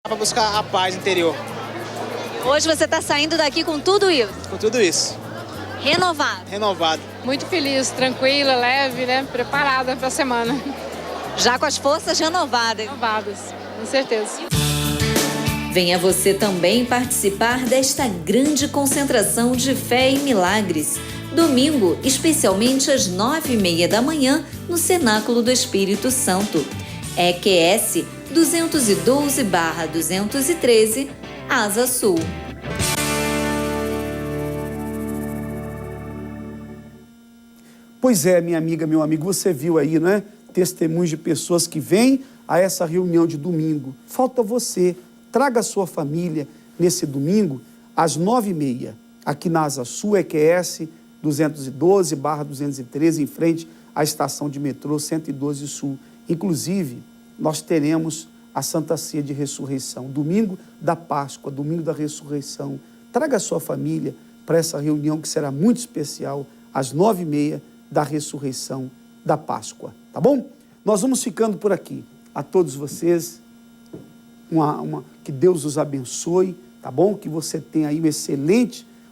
Para buscar a paz interior. Hoje você está saindo daqui com tudo isso? Com tudo isso. Renovado? Renovado. Muito feliz, tranquila, leve, né? Preparada para a semana. Já com as forças renovadas? Renovadas, com certeza. Venha você também participar desta grande concentração de fé e milagres. Domingo, especialmente às 9h30 da manhã, no Cenáculo do Espírito Santo. EQS 212/213, Asa Sul. Pois é, minha amiga, meu amigo, você viu aí, né? Testemunhos de pessoas que vêm a essa reunião de domingo. Falta você. Traga a sua família nesse domingo, às 9h30, aqui na Asa Sul, EQS 212/213, em frente à estação de metrô 112 Sul. Inclusive, nós teremos a Santa Ceia de Ressurreição, domingo da Páscoa, domingo da Ressurreição. Traga a sua família para essa reunião que será muito especial, às 9h30 da Ressurreição da Páscoa, tá bom? Nós vamos ficando por aqui. A todos vocês, que Deus os abençoe, tá bom? Que você tenha aí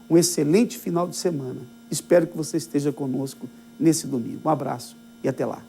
um excelente final de semana. Espero que você esteja conosco nesse domingo. Um abraço e até lá.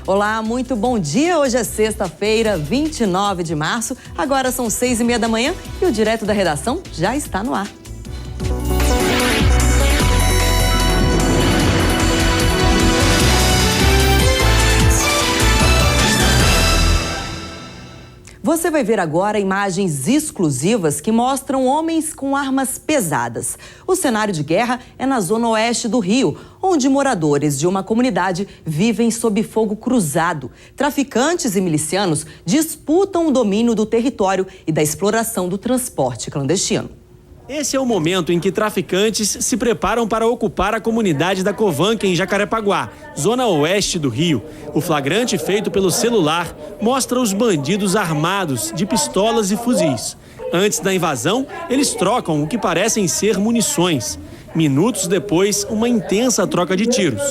Olá, muito bom dia. Hoje é sexta-feira, 29 de março. Agora são 6h30 da manhã e o Direto da Redação já está no ar. Você vai ver agora imagens exclusivas que mostram homens com armas pesadas. O cenário de guerra é na zona oeste do Rio, onde moradores de uma comunidade vivem sob fogo cruzado. Traficantes e milicianos disputam o domínio do território e da exploração do transporte clandestino. Esse é o momento em que traficantes se preparam para ocupar a comunidade da Covanca, em Jacarepaguá, zona oeste do Rio. O flagrante feito pelo celular mostra os bandidos armados de pistolas e fuzis. Antes da invasão, eles trocam o que parecem ser munições. Minutos depois, uma intensa troca de tiros.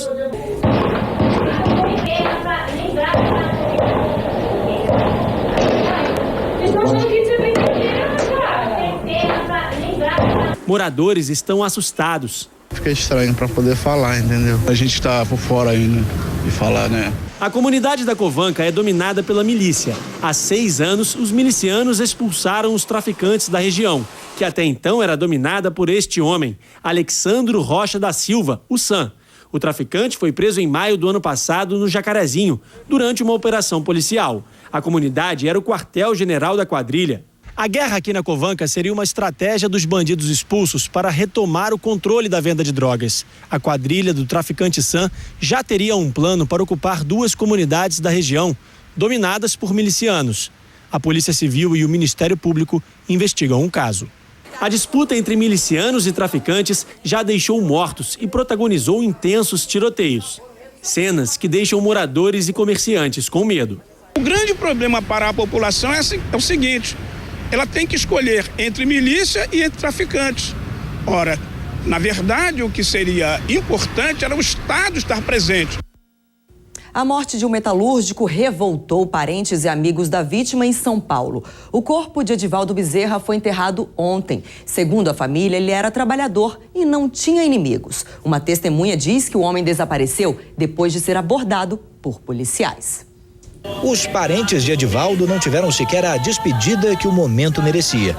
Moradores estão assustados. Fica estranho para poder falar, entendeu? A gente tá por fora ainda de falar, né? A comunidade da Covanca é dominada pela milícia. Há 6 anos, os milicianos expulsaram os traficantes da região, que até então era dominada por este homem, Alexandro Rocha da Silva, o Sam. O traficante foi preso em maio do ano passado no Jacarezinho, durante uma operação policial. A comunidade era o quartel-general da quadrilha. A guerra aqui na Covanca seria uma estratégia dos bandidos expulsos para retomar o controle da venda de drogas. A quadrilha do traficante Sam já teria um plano para ocupar 2 comunidades da região, dominadas por milicianos. A Polícia Civil e o Ministério Público investigam o caso. A disputa entre milicianos e traficantes já deixou mortos e protagonizou intensos tiroteios. Cenas que deixam moradores e comerciantes com medo. O grande problema para a população é o seguinte: ela tem que escolher entre milícia e entre traficantes. Ora, na verdade, o que seria importante era o Estado estar presente. A morte de um metalúrgico revoltou parentes e amigos da vítima em São Paulo. O corpo de Edivaldo Bezerra foi enterrado ontem. Segundo a família, ele era trabalhador e não tinha inimigos. Uma testemunha diz que o homem desapareceu depois de ser abordado por policiais. Os parentes de Edivaldo não tiveram sequer a despedida que o momento merecia.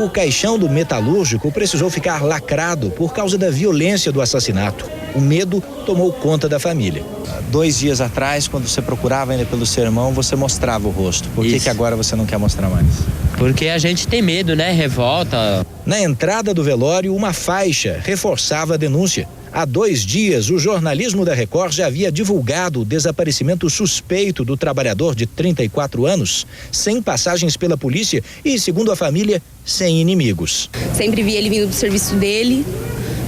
O caixão do metalúrgico precisou ficar lacrado por causa da violência do assassinato. O medo tomou conta da família. 2 dias atrás, quando você procurava ainda pelo seu irmão, você mostrava o rosto. Por que agora você não quer mostrar mais? Porque a gente tem medo, né? Revolta. Na entrada do velório, uma faixa reforçava a denúncia. Há 2 dias, o jornalismo da Record já havia divulgado o desaparecimento suspeito do trabalhador de 34 anos, sem passagens pela polícia e, segundo a família, sem inimigos. Sempre vi ele vindo do serviço dele,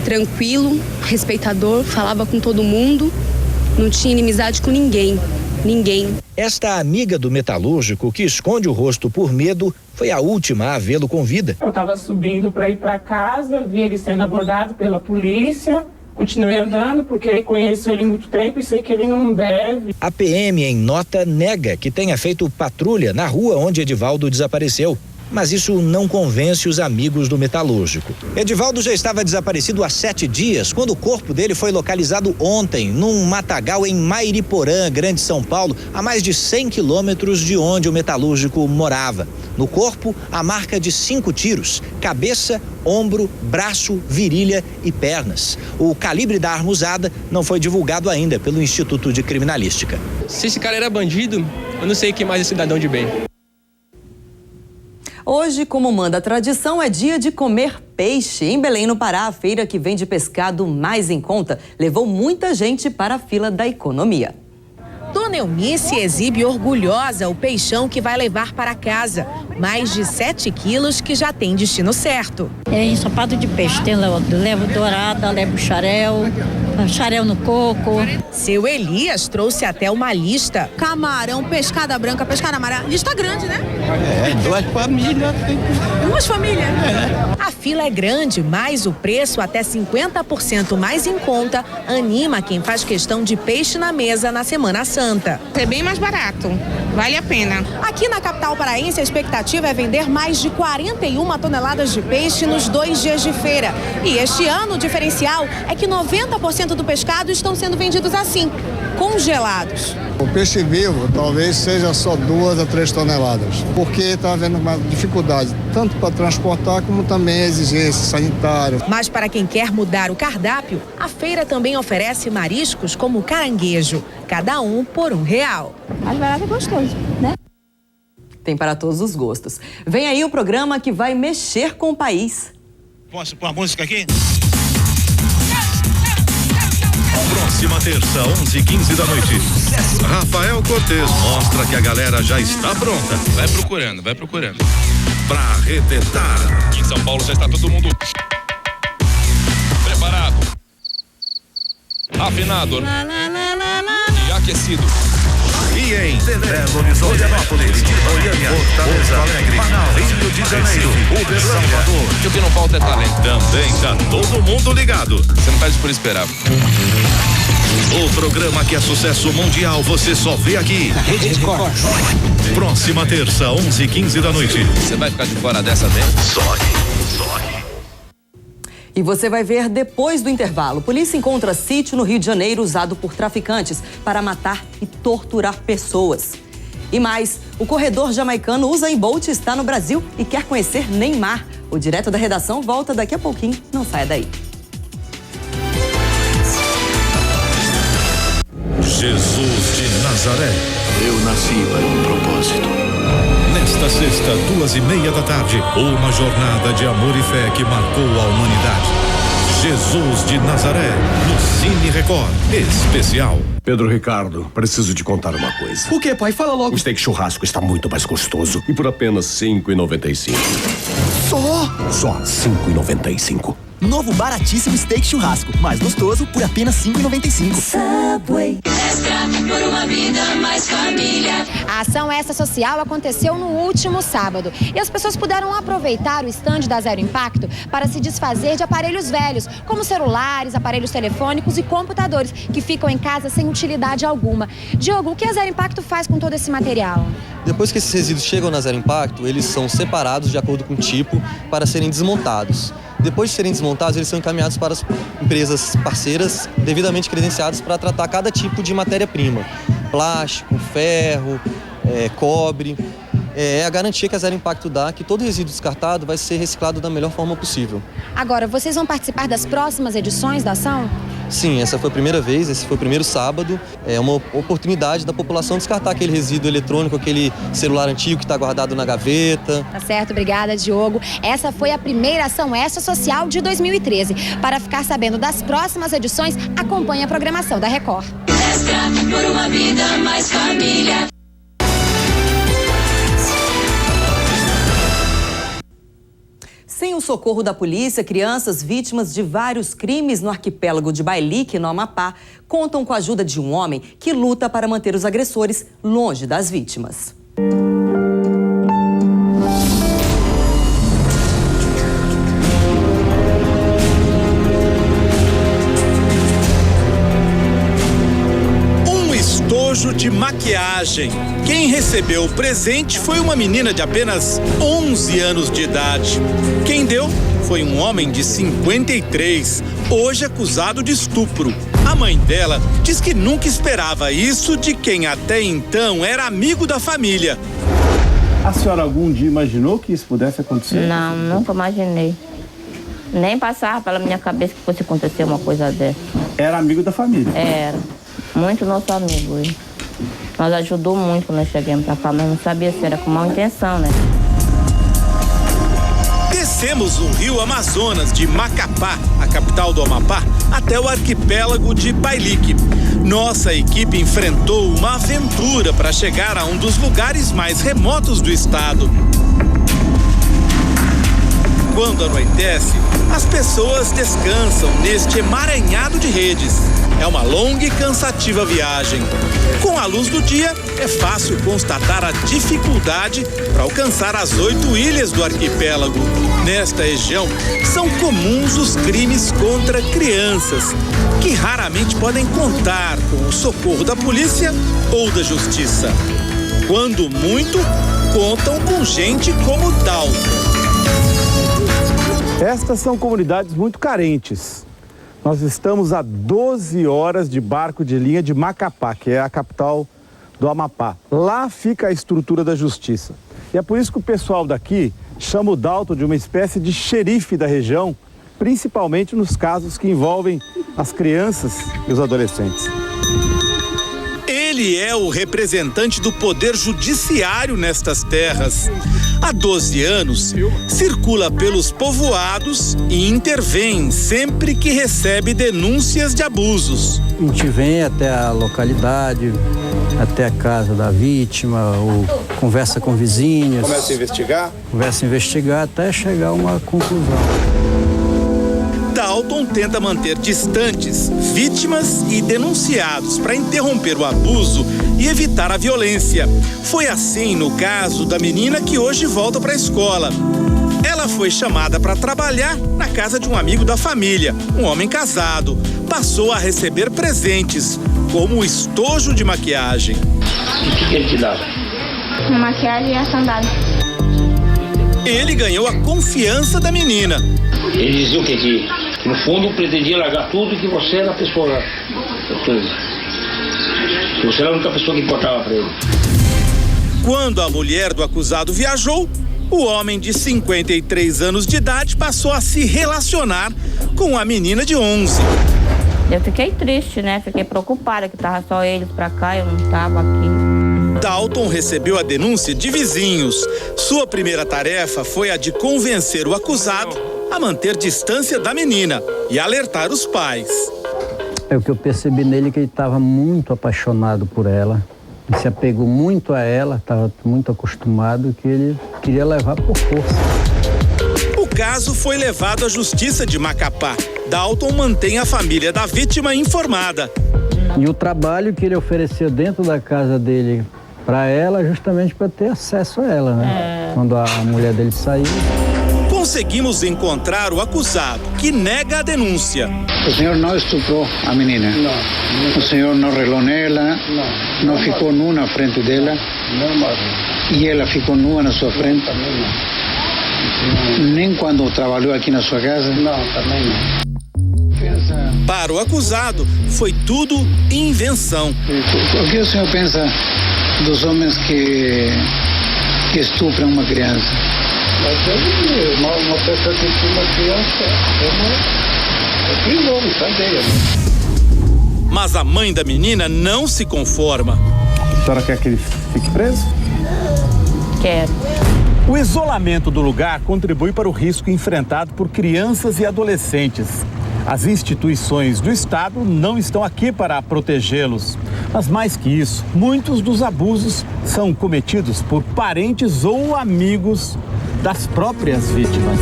tranquilo, respeitador, falava com todo mundo não tinha inimizade com ninguém. Ninguém. Esta amiga do metalúrgico, que esconde o rosto por medo, foi a última a vê-lo com vida. Eu estava subindo para ir para casa, vi ele sendo abordado pela polícia. Continuei andando porque conheço ele há muito tempo e sei que ele não deve. A PM, em nota, nega que tenha feito patrulha na rua onde Edivaldo desapareceu. Mas isso não convence os amigos do metalúrgico. Edivaldo já estava desaparecido há 7 dias, quando o corpo dele foi localizado ontem, num matagal em Mairiporã, Grande São Paulo, a mais de 100 quilômetros de onde o metalúrgico morava. No corpo, a marca de 5 tiros: cabeça, ombro, braço, virilha e pernas. O calibre da arma usada não foi divulgado ainda pelo Instituto de Criminalística. Se esse cara era bandido, eu não sei quem mais é cidadão de bem. Hoje, como manda a tradição, é dia de comer peixe. Em Belém, no Pará, a feira que vende pescado mais em conta levou muita gente para a fila da economia. Dona Eunice exibe orgulhosa o peixão que vai levar para casa. Mais de 7 quilos que já tem destino certo. É ensopado de peixe, tem levo dourada, levo xarel no coco. Seu Elias trouxe até uma lista. Camarão, pescada branca, pescada amarela. Lista grande, né? Duas famílias. Duas famílias? A fila é grande, mas o preço até 50% mais em conta anima quem faz questão de peixe na mesa na Semana Santa. É bem mais barato, vale a pena. Aqui na capital paraense, a expectativa é vender mais de 41 toneladas de peixe nos 2 dias de feira. E este ano o diferencial é que 90% do pescado estão sendo vendidos assim, congelados. O peixe vivo talvez seja só 2 a 3 toneladas, porque está havendo uma dificuldade, tanto para transportar como também a exigência sanitária. Mas para quem quer mudar o cardápio, a feira também oferece mariscos como caranguejo, cada um por R$1. Mais barato é gostoso, né? Tem para todos os gostos. Vem aí o programa que vai mexer com o país. Posso pôr a música aqui? Próxima terça, 11h15 da noite. Rafael Cortez mostra que a galera já está pronta. Vai procurando. Pra arrebentar. Aqui em São Paulo já está todo mundo preparado, afinado e aquecido. E em Belo Horizonte, Florianópolis, Goiânia, Fortaleza, Alegre, Manaus, Rio de Janeiro, Uberlândia. O que não falta é talento. Também tá todo mundo ligado. Você não perde por esperar. O programa que é sucesso mundial você só vê aqui. Próxima terça, 11h15 da noite. Você vai ficar de fora dessa dentro? Só aqui. E você vai ver depois do intervalo. Polícia encontra sítio no Rio de Janeiro usado por traficantes para matar e torturar pessoas. E mais, o corredor jamaicano Usain Bolt está no Brasil e quer conhecer Neymar. O Direto da Redação volta daqui a pouquinho. Não saia daí. Jesus de Nazaré. Eu nasci para um propósito. Nesta sexta, 2h30 da tarde, uma jornada de amor e fé que marcou a humanidade. Jesus de Nazaré, no Cine Record Especial. Pedro Ricardo, preciso te contar uma coisa. O que, pai? Fala logo. O steak churrasco está muito mais gostoso e por apenas R$5,95. Só R$5,95. Novo baratíssimo steak churrasco, mais gostoso por apenas R$5,95. Subway. Extra por uma vida mais família. A ação Extra Social aconteceu no último sábado e as pessoas puderam aproveitar o estande da Zero Impacto para se desfazer de aparelhos velhos, como celulares, aparelhos telefônicos e computadores, que ficam em casa sem utilidade alguma. Diogo, o que a Zero Impacto faz com todo esse material? Depois que esses resíduos chegam na Zero Impacto, eles são separados de acordo com o tipo para serem desmontados. Depois de serem desmontados, eles são encaminhados para as empresas parceiras devidamente credenciadas para tratar cada tipo de matéria-prima. Plástico, ferro, cobre. É a garantia que a Zero Impacto dá que todo resíduo descartado vai ser reciclado da melhor forma possível. Agora, vocês vão participar das próximas edições da ação? Sim, essa foi a primeira vez, esse foi o primeiro sábado. É uma oportunidade da população descartar aquele resíduo eletrônico, aquele celular antigo que está guardado na gaveta. Tá certo, obrigada, Diogo. Essa foi a primeira ação Extra Social de 2013. Para ficar sabendo das próximas edições, acompanhe a programação da Record. Extra por uma vida mais família. Sem o socorro da polícia, crianças vítimas de vários crimes no arquipélago de Bailique, no Amapá, contam com a ajuda de um homem que luta para manter os agressores longe das vítimas. Estojo de maquiagem. Quem recebeu o presente foi uma menina de apenas 11 anos de idade. Quem deu foi um homem de 53, hoje acusado de estupro. A mãe dela diz que nunca esperava isso de quem até então era amigo da família. A senhora algum dia imaginou que isso pudesse acontecer? Não, nunca imaginei. Nem passava pela minha cabeça que fosse acontecer uma coisa dessa. Era amigo da família? Era. Muito nosso amigo. Nós ajudou muito quando nós chegamos pra cá, mas não sabia se era com má intenção, né? Descemos o rio Amazonas de Macapá, a capital do Amapá, até o arquipélago de Bailique. Nossa equipe enfrentou uma aventura para chegar a um dos lugares mais remotos do estado. Quando anoitece, as pessoas descansam neste emaranhado de redes. É uma longa e cansativa viagem. Com a luz do dia, é fácil constatar a dificuldade para alcançar as 8 ilhas do arquipélago. Nesta região, são comuns os crimes contra crianças, que raramente podem contar com o socorro da polícia ou da justiça. Quando muito, contam com gente como Dalton. Estas são comunidades muito carentes. Nós estamos a 12 horas de barco de linha de Macapá, que é a capital do Amapá. Lá fica a estrutura da justiça. E é por isso que o pessoal daqui chama o Dalton de uma espécie de xerife da região, principalmente nos casos que envolvem as crianças e os adolescentes. Ele é o representante do poder judiciário nestas terras. Há 12 anos, circula pelos povoados e intervém sempre que recebe denúncias de abusos. A gente vem até a localidade, até a casa da vítima, ou conversa com vizinhos. Começa a investigar? Começa a investigar até chegar a uma conclusão. Dalton tenta manter distantes vítimas e denunciados para interromper o abuso e evitar a violência. Foi assim no caso da menina que hoje volta para a escola. Ela foi chamada para trabalhar na casa de um amigo da família, um homem casado. Passou a receber presentes, como o estojo de maquiagem. O que ele te dava? Uma maquiagem e a sandália. Ele ganhou a confiança da menina. Ele dizia o quê? Que no fundo pretendia largar tudo e que você era a pessoa. Que você era a única pessoa que importava para ele. Quando a mulher do acusado viajou, o homem de 53 anos de idade passou a se relacionar com a menina de 11. Eu fiquei triste, né? Fiquei preocupada que tava só eles pra cá, eu não tava aqui. Dalton recebeu a denúncia de vizinhos. Sua primeira tarefa foi a de convencer o acusado a manter distância da menina e alertar os pais. É o que eu percebi nele, que ele estava muito apaixonado por ela. Ele se apegou muito a ela, estava muito acostumado, que ele queria levar por força. O caso foi levado à Justiça de Macapá. Dalton mantém a família da vítima informada. E o trabalho que ele ofereceu dentro da casa dele para ela, justamente para ter acesso a ela, né? Quando a mulher dele saiu. Conseguimos encontrar o acusado, que nega a denúncia. O senhor não estuprou a menina? Não. O senhor não relou nela? Não. Não ficou nu na frente dela? Não. E ela ficou nua na sua frente? Também não. Nem quando trabalhou aqui na sua casa? Não, também não. Para o acusado, foi tudo invenção. O que o senhor pensa dos homens que estupram uma criança? Uma pessoa que estupra uma criança é perigoso, cadeia. Mas a mãe da menina não se conforma. A senhora quer que ele fique preso? Quero. O isolamento do lugar contribui para o risco enfrentado por crianças e adolescentes. As instituições do Estado não estão aqui para protegê-los. Mas mais que isso, muitos dos abusos são cometidos por parentes ou amigos das próprias vítimas.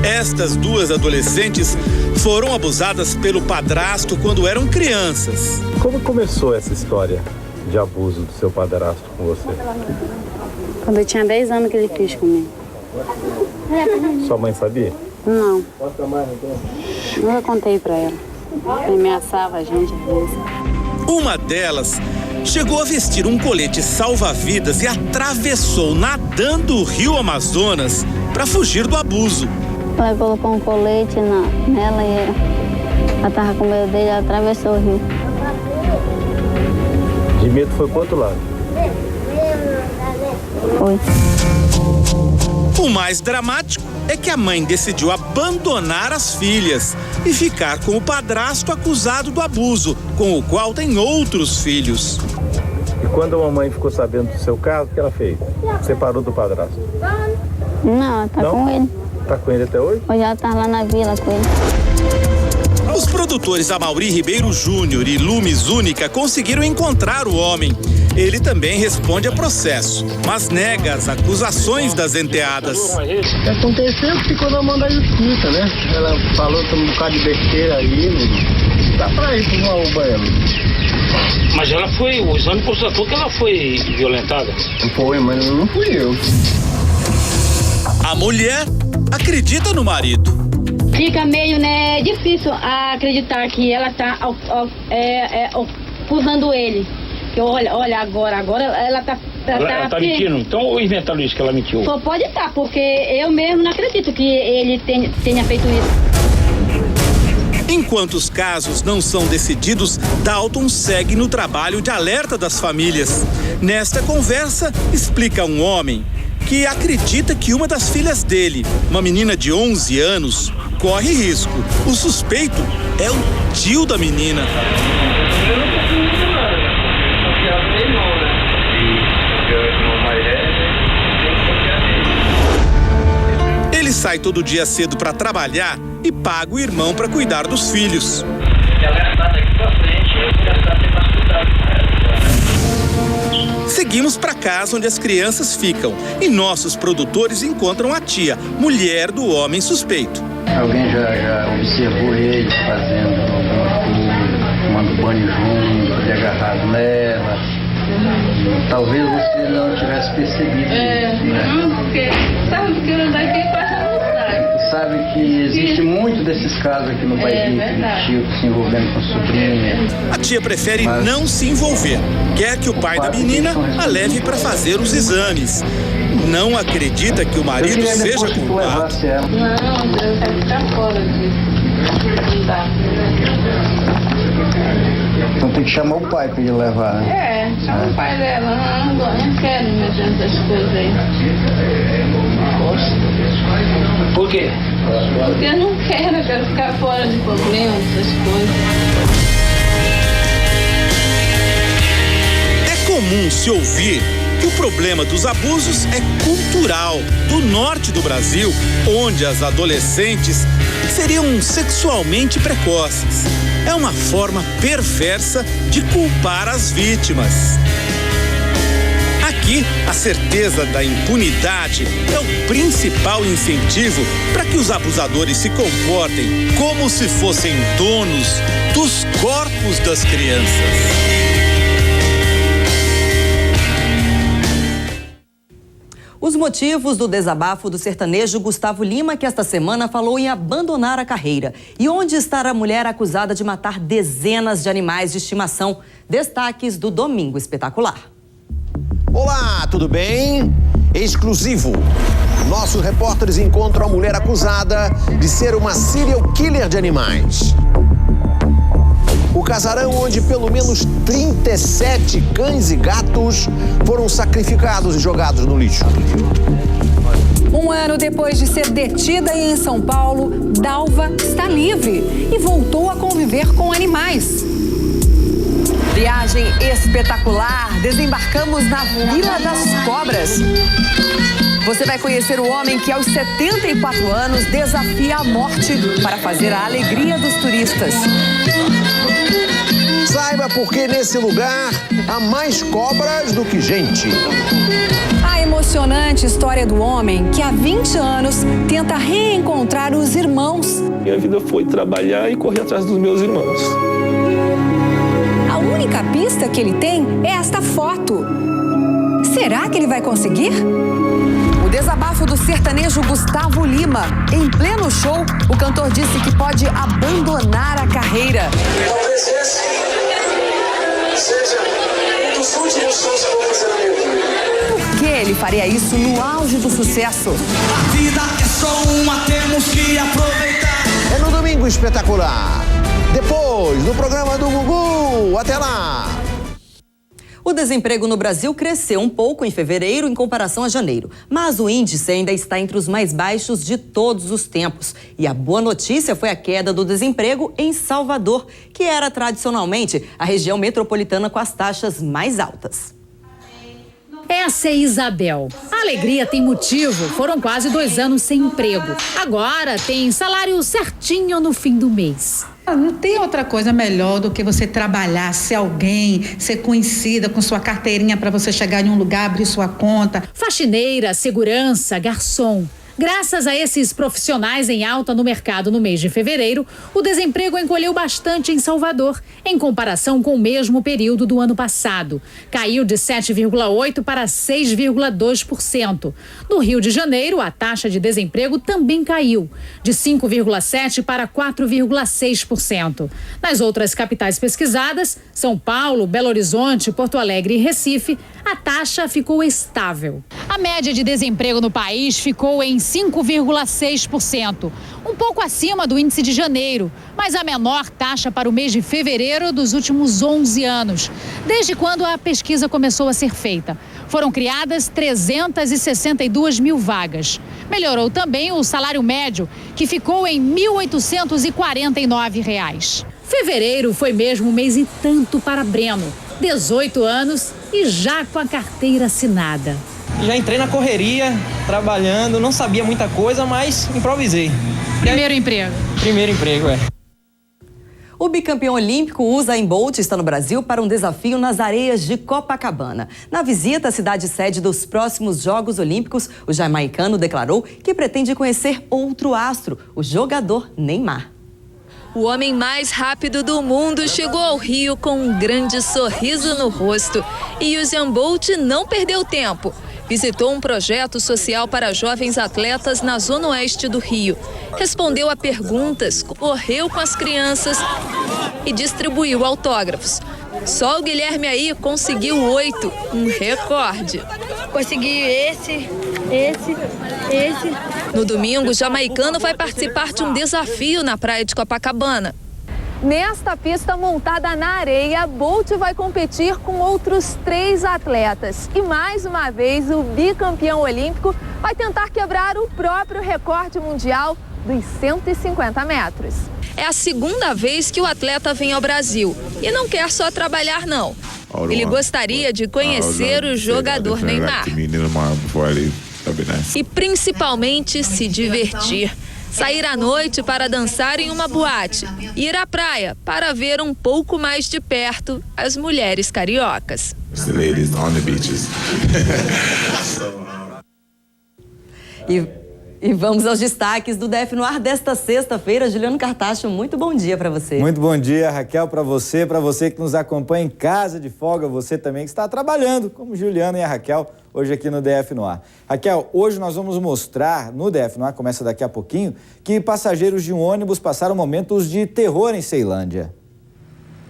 Estas duas adolescentes foram abusadas pelo padrasto quando eram crianças. Como começou essa história de abuso do seu padrasto com você? Quando eu tinha 10 anos que ele quis comigo. Sua mãe sabia? Não. Nunca contei pra ela. Ele ameaçava a gente às vezes. Uma delas chegou a vestir um colete salva-vidas e atravessou nadando o rio Amazonas para fugir do abuso. Ela colocou um colete nela e ela tava com medo dele, ela atravessou o rio. De medo foi pro outro lado? Foi. O mais dramático é que a mãe decidiu abandonar as filhas e ficar com o padrasto acusado do abuso, com o qual tem outros filhos. E quando a mamãe ficou sabendo do seu caso, o que ela fez? Separou do padrasto? Não, ela tá com ele. Tá com ele até hoje? Hoje ela tá lá na vila com ele. Os produtores Amaury Ribeiro Júnior e Lumes Única conseguiram encontrar o homem. Ele também responde a processo, mas nega as acusações das enteadas. Aconteceu que ficou na mão da justiça, né? Ela falou um bocado de besteira aí, dá pra ir pra uma UBA. Mas ela foi, o exame constatou que ela foi violentada. Foi, mas não fui eu. A mulher acredita no marido. Fica meio, né, difícil acreditar que ela tá acusando ele. Que olha agora ela tá ela mentindo, então ou inventaram isso que ela mentiu? Só pode estar, porque eu mesmo não acredito que ele tenha feito isso. Enquanto os casos não são decididos, Dalton segue no trabalho de alerta das famílias. Nesta conversa, explica um homem que acredita que uma das filhas dele, uma menina de 11 anos, corre risco. O suspeito é o tio da menina. Ele sai todo dia cedo para trabalhar e paga o irmão para cuidar dos filhos. Seguimos para casa onde as crianças ficam e nossos produtores encontram a tia, mulher do homem suspeito. Alguém já observou ele fazendo alguma coisa, tomando banho junto, ele agarrado nela. Talvez você não tivesse percebido isso, né? Porque sabe que eu daqui passa não sabe. Sabe que existe muito desses casos aqui no país, de tio se envolvendo com sobrinha. A tia prefere não se envolver. Quer que o pai da menina a leve para fazer os exames. Não acredita que o marido seja culpado. Não, Deus vai ficar fora disso. Não dá. Então tem que chamar o pai para ele levar, né? Chama o pai dela. Não quero mexer nessas coisas aí. Por quê? Porque eu não quero ficar fora de problema, essas coisas. É comum se ouvir que o problema dos abusos é cultural, do norte do Brasil, onde as adolescentes seriam sexualmente precoces. É uma forma perversa de culpar as vítimas. Aqui, a certeza da impunidade é o principal incentivo para que os abusadores se comportem como se fossem donos dos corpos das crianças. Os motivos do desabafo do sertanejo Gustavo Lima, que esta semana falou em abandonar a carreira. E onde está a mulher acusada de matar dezenas de animais de estimação? Destaques do Domingo Espetacular. Olá, tudo bem? Exclusivo. Nossos repórteres encontram a mulher acusada de ser uma serial killer de animais. O casarão onde pelo menos 37 cães e gatos foram sacrificados e jogados no lixo. Um ano depois de ser detida em São Paulo, Dalva está livre e voltou a conviver com animais. Viagem espetacular, desembarcamos na Vila das Cobras. Você vai conhecer o homem que aos 74 anos desafia a morte para fazer a alegria dos turistas. Saiba por que nesse lugar há mais cobras do que gente. A emocionante história do homem que há 20 anos tenta reencontrar os irmãos. Minha vida foi trabalhar e correr atrás dos meus irmãos. A única pista que ele tem é esta foto. Será que ele vai conseguir? O desabafo do sertanejo Gustavo Lima. Em pleno show, o cantor disse que pode abandonar a carreira. Talvez esse seja um dos últimos shows que eu vou fazer na minha vida. Por que ele faria isso no auge do sucesso? A vida é só uma, temos que aproveitar. É no Domingo Espetacular. Depois, no programa do Gugu. Até lá! O desemprego no Brasil cresceu um pouco em fevereiro em comparação a janeiro, mas o índice ainda está entre os mais baixos de todos os tempos. E a boa notícia foi a queda do desemprego em Salvador, que era tradicionalmente a região metropolitana com as taxas mais altas. Essa é Isabel. A alegria tem motivo. Foram quase 2 anos sem emprego. Agora tem salário certinho no fim do mês. Não tem outra coisa melhor do que você trabalhar, ser alguém, ser conhecida com sua carteirinha para você chegar em um lugar, abrir sua conta. Faxineira, segurança, garçom. Graças a esses profissionais em alta no mercado no mês de fevereiro, o desemprego encolheu bastante em Salvador, em comparação com o mesmo período do ano passado. Caiu de 7,8% para 6,2%. No Rio de Janeiro, a taxa de desemprego também caiu, de 5,7% para 4,6%. Nas outras capitais pesquisadas, São Paulo, Belo Horizonte, Porto Alegre e Recife, a taxa ficou estável. A média de desemprego no país ficou em 5,6%, um pouco acima do índice de janeiro, mas a menor taxa para o mês de fevereiro dos últimos 11 anos, desde quando a pesquisa começou a ser feita. Foram criadas 362 mil vagas. Melhorou também o salário médio, que ficou em R$ 1.849. Fevereiro foi mesmo um mês e tanto para Breno, 18 anos e já com a carteira assinada. Já entrei na correria, trabalhando, não sabia muita coisa, mas improvisei. Primeiro emprego? Primeiro emprego, é. O bicampeão olímpico Usain Bolt está no Brasil para um desafio nas areias de Copacabana. Na visita à cidade sede dos próximos Jogos Olímpicos, o jamaicano declarou que pretende conhecer outro astro, o jogador Neymar. O homem mais rápido do mundo chegou ao Rio com um grande sorriso no rosto. E Usain Bolt não perdeu tempo. Visitou um projeto social para jovens atletas na zona oeste do Rio. Respondeu a perguntas, correu com as crianças e distribuiu autógrafos. Só o Guilherme aí conseguiu 8, um recorde. Consegui esse. No domingo, o jamaicano vai participar de um desafio na praia de Copacabana. Nesta pista montada na areia, Bolt vai competir com outros 3 atletas. E mais uma vez, o bicampeão olímpico vai tentar quebrar o próprio recorde mundial dos 150 metros. É a segunda vez que o atleta vem ao Brasil. E não quer só trabalhar, não. Ele gostaria de conhecer o jogador Neymar. E principalmente se divertir. Sair à noite para dançar em uma boate. Ir à praia para ver um pouco mais de perto as mulheres cariocas. E vamos aos destaques do DF no ar desta sexta-feira. Juliano Cartacho, muito bom dia para você. Muito bom dia, Raquel, para você que nos acompanha em casa de folga, você também que está trabalhando, como Juliano e a Raquel, hoje aqui no DF no ar. Raquel, hoje nós vamos mostrar no DF no ar, começa daqui a pouquinho, que passageiros de um ônibus passaram momentos de terror em Ceilândia.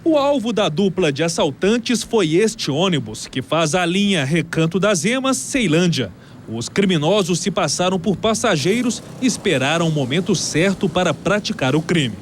O alvo da dupla de assaltantes foi este ônibus, que faz a linha Recanto das Emas, Ceilândia. Os criminosos se passaram por passageiros e esperaram o momento certo para praticar o crime.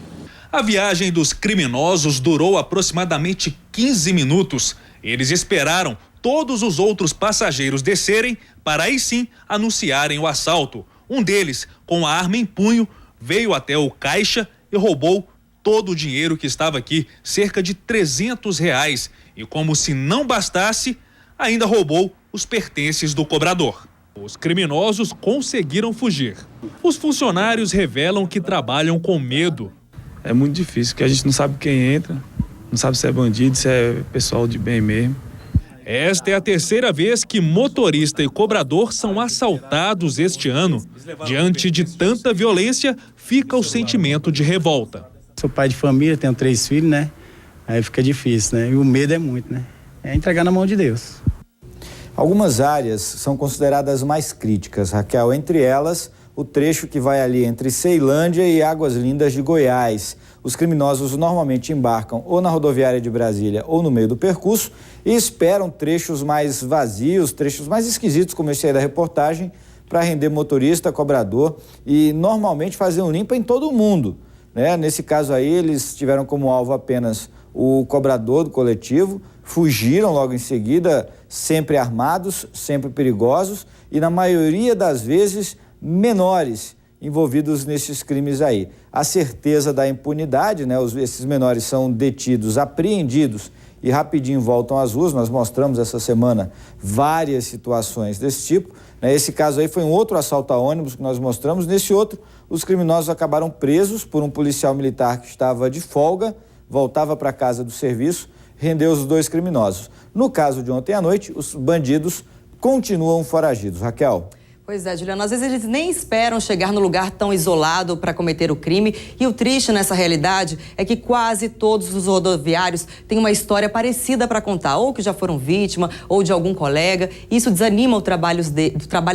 A viagem dos criminosos durou aproximadamente 15 minutos. Eles esperaram todos os outros passageiros descerem para aí sim anunciarem o assalto. Um deles, com a arma em punho, veio até o caixa e roubou todo o dinheiro que estava aqui, cerca de R$300. E como se não bastasse, ainda roubou os pertences do cobrador. Os criminosos conseguiram fugir. Os funcionários revelam que trabalham com medo. É muito difícil, porque a gente não sabe quem entra não sabe se é bandido, se é pessoal de bem mesmo. Esta é a terceira vez que motorista e cobrador são assaltados este ano. Diante de tanta violência, fica o sentimento de revolta. Sou pai de família, tenho 3 filhos, né? Aí fica difícil, né? E o medo é muito, né? É entregar na mão de Deus. Algumas áreas são consideradas mais críticas, Raquel, entre elas o trecho que vai ali entre Ceilândia e Águas Lindas de Goiás. Os criminosos normalmente embarcam ou na rodoviária de Brasília ou no meio do percurso e esperam trechos mais vazios, trechos mais esquisitos, como esse aí da reportagem, para render motorista, cobrador e normalmente fazer um limpa em todo mundo, né? Nesse caso aí, eles tiveram como alvo apenas o cobrador do coletivo, fugiram logo em seguida, sempre armados, sempre perigosos e na maioria das vezes menores envolvidos nesses crimes aí. A certeza da impunidade, né? Esses menores são detidos, apreendidos e rapidinho voltam às ruas. Nós mostramos essa semana várias situações desse tipo, né? Esse caso aí foi um outro assalto a ônibus que nós mostramos. Nesse outro, os criminosos acabaram presos por um policial militar que estava de folga, voltava para a casa do serviço, rendeu os 2 criminosos. No caso de ontem à noite, os bandidos continuam foragidos. Raquel. Pois é, Juliana, às vezes eles nem esperam chegar no lugar tão isolado para cometer o crime e o triste nessa realidade é que quase todos os rodoviários têm uma história parecida para contar, ou que já foram vítima ou de algum colega. Isso desanima o trabalho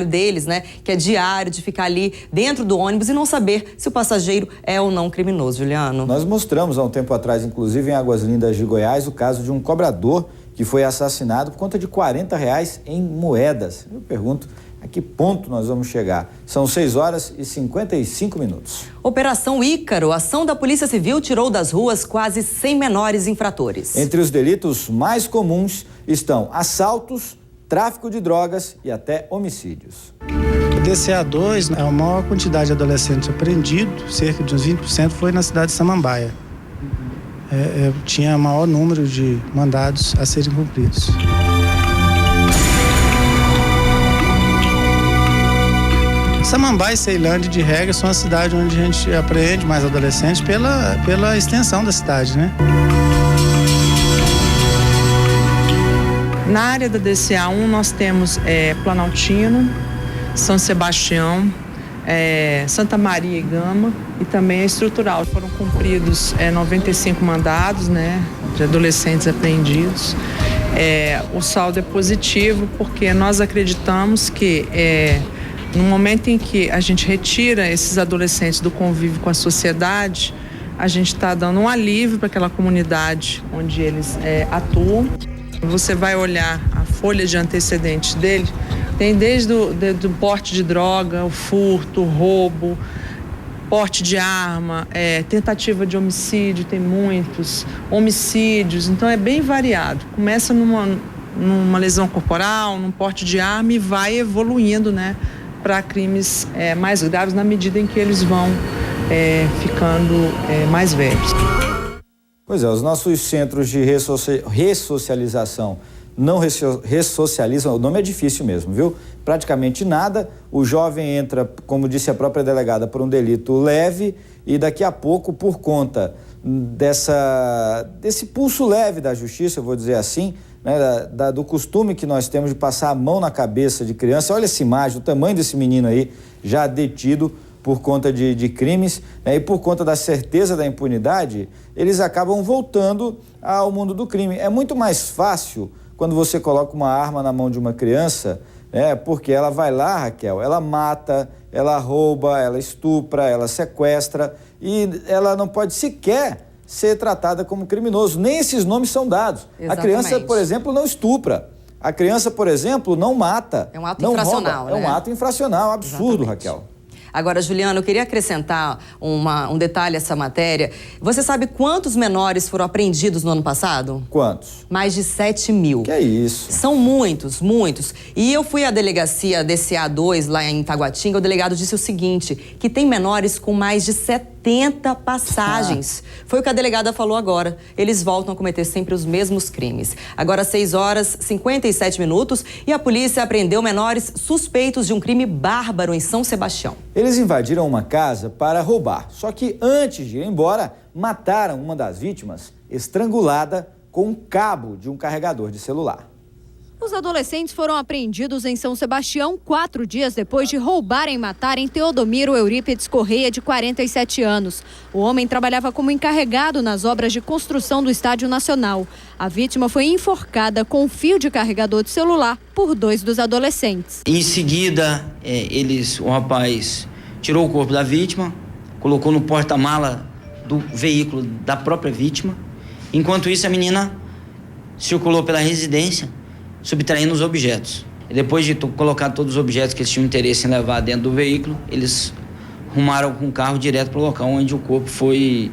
deles, né? Que é diário, de ficar ali dentro do ônibus e não saber se o passageiro é ou não criminoso, Juliano. Nós mostramos há um tempo atrás, inclusive em Águas Lindas de Goiás, o caso de um cobrador que foi assassinado por conta de R$40 em moedas. Eu pergunto, a que ponto nós vamos chegar? São 6h55. Operação Ícaro, ação da Polícia Civil tirou das ruas quase 100 menores infratores. Entre os delitos mais comuns estão assaltos, tráfico de drogas e até homicídios. O DCA2, a maior quantidade de adolescentes apreendidos, cerca de uns 20%, foi na cidade de Samambaia. Tinha maior número de mandados a serem cumpridos. Samambaia e Ceilândia, de regra, são a cidade onde a gente apreende mais adolescentes pela extensão da cidade, né? Na área da DCA1 nós temos Planaltino, São Sebastião, Santa Maria e Gama e também a estrutural. Foram cumpridos 95 mandados, né, de adolescentes apreendidos. O saldo é positivo porque nós acreditamos que no momento em que a gente retira esses adolescentes do convívio com a sociedade, a gente está dando um alívio para aquela comunidade onde eles atuam. Você vai olhar a folha de antecedentes dele, tem desde do porte de droga, o furto, o roubo, porte de arma, tentativa de homicídio, tem muitos, homicídios, então é bem variado. Começa numa lesão corporal, num porte de arma e vai evoluindo, né, para crimes mais graves na medida em que eles vão ficando mais velhos. Pois é, os nossos centros de ressocialização não ressocializam, o nome é difícil mesmo, viu? Praticamente nada, o jovem entra, como disse a própria delegada, por um delito leve e daqui a pouco, por conta desse pulso leve da justiça, eu vou dizer assim, né, do costume que nós temos de passar a mão na cabeça de criança. Olha essa imagem, o tamanho desse menino aí, já detido por conta de crimes, né, e por conta da certeza da impunidade, eles acabam voltando ao mundo do crime. É muito mais fácil quando você coloca uma arma na mão de uma criança, né, porque ela vai lá, Raquel, ela mata, ela rouba, ela estupra, ela sequestra e ela não pode sequer ser tratada como criminoso. Nem esses nomes são dados. Exatamente. A criança, por exemplo, não estupra. A criança, por exemplo, não mata. É um ato não infracional, rouba. né? É um ato infracional, absurdo, exatamente. Raquel. Agora, Juliano, eu queria acrescentar um detalhe a essa matéria. Você sabe quantos menores foram apreendidos no ano passado? Quantos? Mais de 7 mil. Que é isso? São muitos, muitos. E eu fui à delegacia DCA2 lá em Taguatinga, o delegado disse o seguinte, que tem menores com mais de 70 passagens. Foi o que a delegada falou agora. Eles voltam a cometer sempre os mesmos crimes. Agora, 6h57 e a polícia apreendeu menores suspeitos de um crime bárbaro em São Sebastião. Eles invadiram uma casa para roubar, só que antes de ir embora, mataram uma das vítimas estrangulada com um cabo de um carregador de celular. Os adolescentes foram apreendidos em São Sebastião 4 dias depois de roubarem e matarem Teodomiro Eurípides Correia, de 47 anos. O homem trabalhava como encarregado nas obras de construção do Estádio Nacional. A vítima foi enforcada com um fio de carregador de celular por 2 dos adolescentes. Em seguida, o rapaz tirou o corpo da vítima, colocou no porta-mala do veículo da própria vítima. Enquanto isso, a menina circulou pela residência, subtraindo os objetos. E depois de colocar todos os objetos que eles tinham interesse em levar dentro do veículo, eles rumaram com o carro direto para o local onde o corpo foi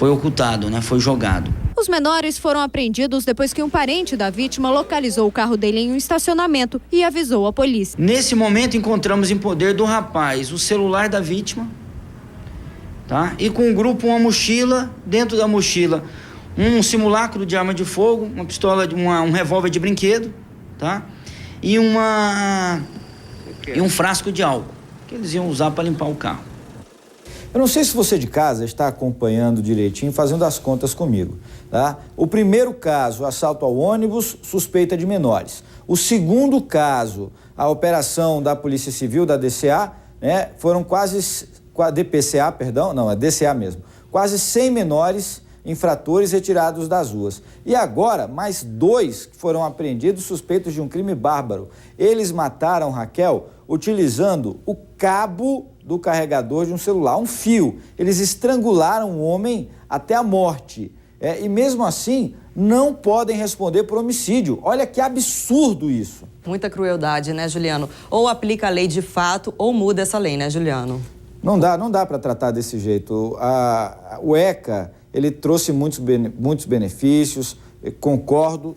ocultado, foi jogado. Os menores foram apreendidos depois que um parente da vítima localizou o carro dele em um estacionamento e avisou a polícia. Nesse momento, encontramos em poder do rapaz o celular da vítima, tá? E com o grupo uma mochila, dentro da mochila um simulacro de arma de fogo, uma pistola, um revólver de brinquedo, tá? E um frasco de álcool, que eles iam usar para limpar o carro. Eu não sei se você de casa está acompanhando direitinho, fazendo as contas comigo, tá? O primeiro caso, assalto ao ônibus, suspeita de menores. O segundo caso, a operação da Polícia Civil, da DCA, foram DPCA, perdão, não, é DCA mesmo. Quase 100 menores infratores retirados das ruas. E agora, mais 2 que foram apreendidos suspeitos de um crime bárbaro. Eles mataram, Raquel, utilizando o cabo do carregador de um celular, um fio. Eles estrangularam o homem até a morte. E mesmo assim, não podem responder por homicídio. Olha que absurdo isso. Muita crueldade, né, Juliano? Ou aplica a lei de fato, ou muda essa lei, né, Juliano? Não dá para tratar desse jeito. O ECA, ele trouxe muitos benefícios, concordo,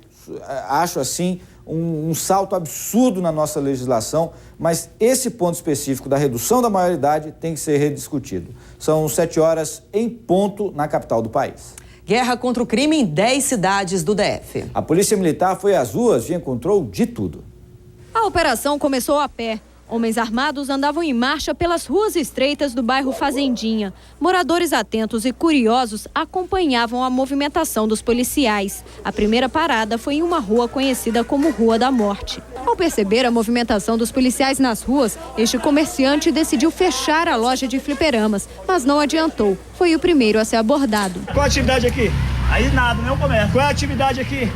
acho assim um salto absurdo na nossa legislação, mas esse ponto específico da redução da maioridade tem que ser rediscutido. São 7 horas em ponto na capital do país. Guerra contra o crime em 10 cidades do DF. A Polícia Militar foi às ruas e encontrou de tudo. A operação começou a pé. Homens armados andavam em marcha pelas ruas estreitas do bairro Fazendinha. Moradores atentos e curiosos acompanhavam a movimentação dos policiais. A primeira parada foi em uma rua conhecida como Rua da Morte. Ao perceber a movimentação dos policiais nas ruas, este comerciante decidiu fechar a loja de fliperamas, mas não adiantou. Foi o primeiro a ser abordado. Qual a atividade aqui? Aí nada, meu comércio. Qual é a atividade aqui?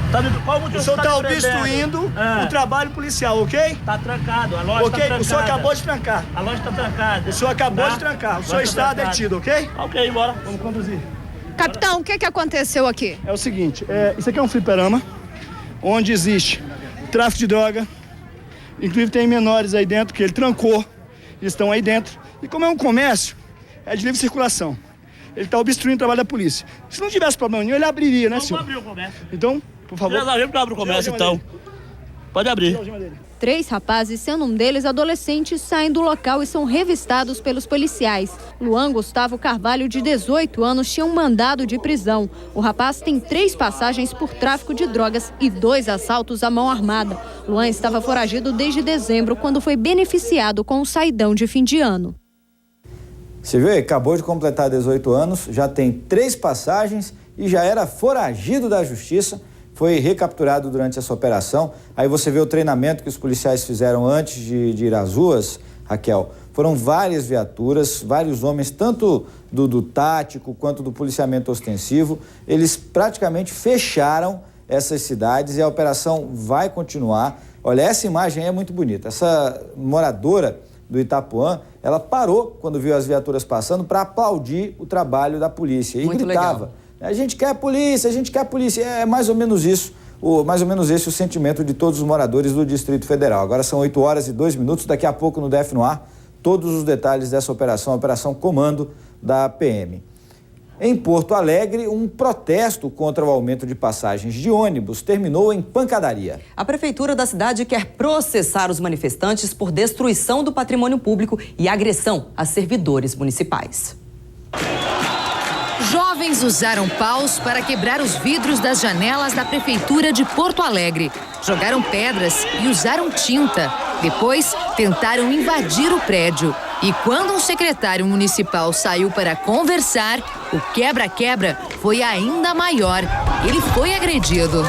O senhor está obstruindo o trabalho policial, ok? Está trancado, a loja está trancada. O senhor acabou de trancar. A loja está trancada. O senhor acabou de trancar. O senhor está detido, ok? Ok, bora. Vamos conduzir. Capitão, o que aconteceu aqui? É o seguinte, isso aqui é um fliperama, onde existe tráfico de droga, inclusive tem menores aí dentro que ele trancou, estão aí dentro. E como é um comércio, é de livre circulação. Ele está obstruindo o trabalho da polícia. Se não tivesse problema nenhum, ele abriria, né, senhor? Vamos abrir o comércio. Então, por favor. Abre o comércio, então. Pode abrir. 3 rapazes, sendo um deles adolescente, saem do local e são revistados pelos policiais. Luan Gustavo Carvalho, de 18 anos, tinha um mandado de prisão. O rapaz tem 3 passagens por tráfico de drogas e 2 assaltos à mão armada. Luan estava foragido desde dezembro, quando foi beneficiado com o saidão de fim de ano. Você viu? Acabou de completar 18 anos, já tem 3 passagens e já era foragido da justiça. Foi recapturado durante essa operação. Aí você vê o treinamento que os policiais fizeram antes de ir às ruas, Raquel. Foram várias viaturas, vários homens, tanto do tático quanto do policiamento ostensivo. Eles praticamente fecharam essas cidades e a operação vai continuar. Olha, essa imagem aí é muito bonita. Essa moradora do Itapuã, ela parou quando viu as viaturas passando para aplaudir o trabalho da polícia e muito gritava. Legal. A gente quer polícia, a gente quer polícia. É mais ou menos isso, mais ou menos esse o sentimento de todos os moradores do Distrito Federal. Agora são 8 horas e 2 minutos, daqui a pouco no DF no Ar, todos os detalhes dessa operação, a Operação Comando da PM. Em Porto Alegre, um protesto contra o aumento de passagens de ônibus terminou em pancadaria. A prefeitura da cidade quer processar os manifestantes por destruição do patrimônio público e agressão a servidores municipais. Jovens usaram paus para quebrar os vidros das janelas da prefeitura de Porto Alegre. Jogaram pedras e usaram tinta. Depois, tentaram invadir o prédio. E quando um secretário municipal saiu para conversar, o quebra-quebra foi ainda maior. Ele foi agredido.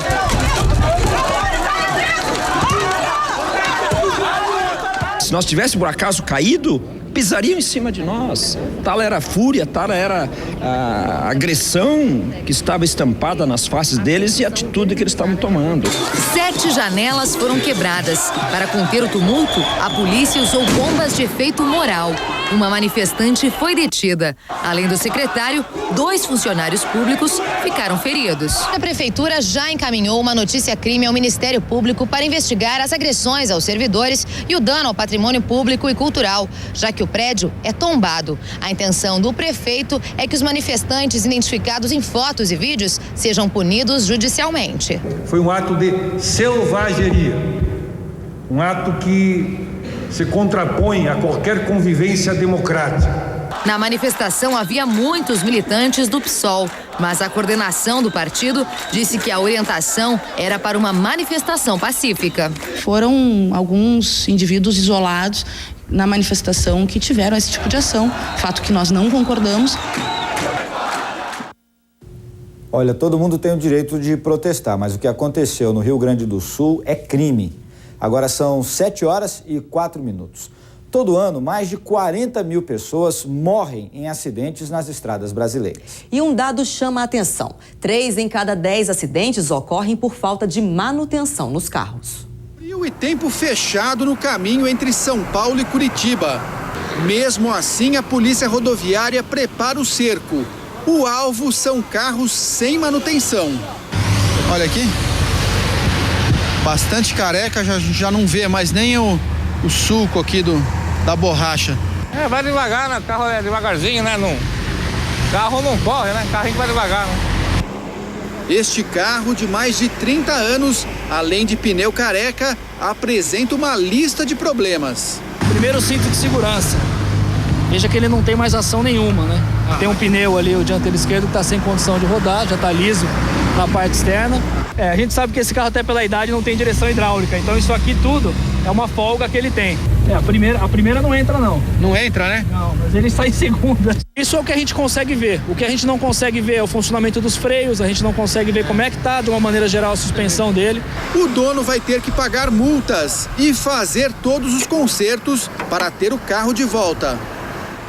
Se nós tivéssemos, por acaso, caído, pisariam em cima de nós. Tal era a fúria, tal era a agressão que estava estampada nas faces deles e a atitude que eles estavam tomando. 7 janelas foram quebradas. Para conter o tumulto, a polícia usou bombas de efeito moral. Uma manifestante foi detida. Além do secretário, 2 funcionários públicos ficaram feridos. A prefeitura já encaminhou uma notícia-crime ao Ministério Público para investigar as agressões aos servidores e o dano ao patrimônio público e cultural, já que o prédio é tombado. A intenção do prefeito é que os manifestantes identificados em fotos e vídeos sejam punidos judicialmente. Foi um ato de selvageria, um ato que se contrapõe a qualquer convivência democrática. Na manifestação havia muitos militantes do PSOL, mas a coordenação do partido disse que a orientação era para uma manifestação pacífica. Foram alguns indivíduos isolados na manifestação que tiveram esse tipo de ação, fato que nós não concordamos. Olha, todo mundo tem o direito de protestar, mas o que aconteceu no Rio Grande do Sul é crime. Agora são 7h04. Todo ano, mais de 40 mil pessoas morrem em acidentes nas estradas brasileiras. E um dado chama a atenção: 3 em cada 10 acidentes ocorrem por falta de manutenção nos carros. E tempo fechado no caminho entre São Paulo e Curitiba. Mesmo assim, a Polícia Rodoviária prepara o cerco. O alvo são carros sem manutenção. Olha aqui. Bastante careca, já não vê mais nem o suco aqui da borracha. Vai devagar, né? O carro é devagarzinho, né? Carro não corre, né? Carro vai devagar, né? Este carro de mais de 30 anos, além de pneu careca, apresenta uma lista de problemas. Primeiro, o cinto de segurança. Veja que ele não tem mais ação nenhuma, né? Tem um pneu ali, o dianteiro esquerdo, que está sem condição de rodar, já está liso na parte externa. A gente sabe que esse carro, até pela idade, não tem direção hidráulica, então isso aqui tudo é uma folga que ele tem. A primeira não entra, não. Não entra, né? Não, mas ele sai em segunda. Isso é o que a gente consegue ver. O que a gente não consegue ver é o funcionamento dos freios, a gente não consegue ver como é que tá, de uma maneira geral, a suspensão dele. O dono vai ter que pagar multas e fazer todos os consertos para ter o carro de volta.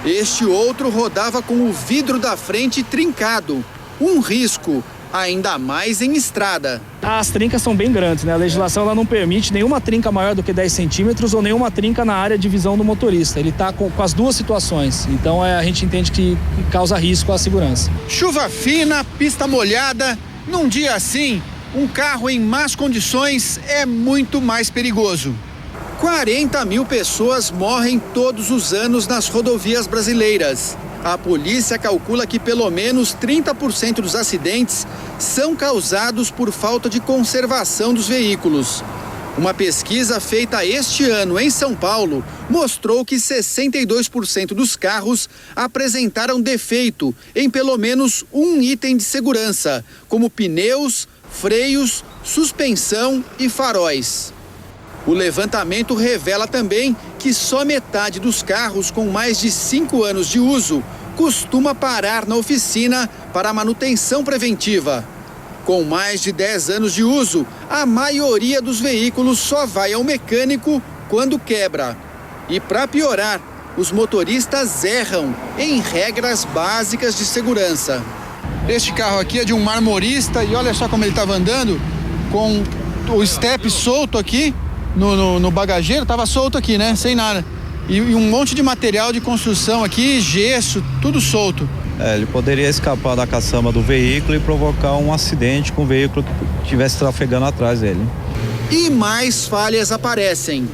Este outro rodava com o vidro da frente trincado. Um risco, ainda mais em estrada. As trincas são bem grandes, né? A legislação ela não permite nenhuma trinca maior do que 10 centímetros ou nenhuma trinca na área de visão do motorista. Ele está com as duas situações, então a gente entende que causa risco à segurança. Chuva fina, pista molhada. Num dia assim, um carro em más condições é muito mais perigoso. 40 mil pessoas morrem todos os anos nas rodovias brasileiras. A polícia calcula que pelo menos 30% dos acidentes são causados por falta de conservação dos veículos. Uma pesquisa feita este ano em São Paulo mostrou que 62% dos carros apresentaram defeito em pelo menos um item de segurança, como pneus, freios, suspensão e faróis. O levantamento revela também que só metade dos carros com mais de 5 anos de uso costuma parar na oficina para manutenção preventiva. Com mais de 10 anos de uso, a maioria dos veículos só vai ao mecânico quando quebra. E para piorar, os motoristas erram em regras básicas de segurança. Este carro aqui é de um marmorista e olha só como ele estava andando, com o step solto aqui. No bagageiro, estava solto aqui, né? Sem nada. E um monte de material de construção aqui, gesso, tudo solto. Ele poderia escapar da caçamba do veículo e provocar um acidente com o veículo que estivesse trafegando atrás dele. E mais falhas aparecem.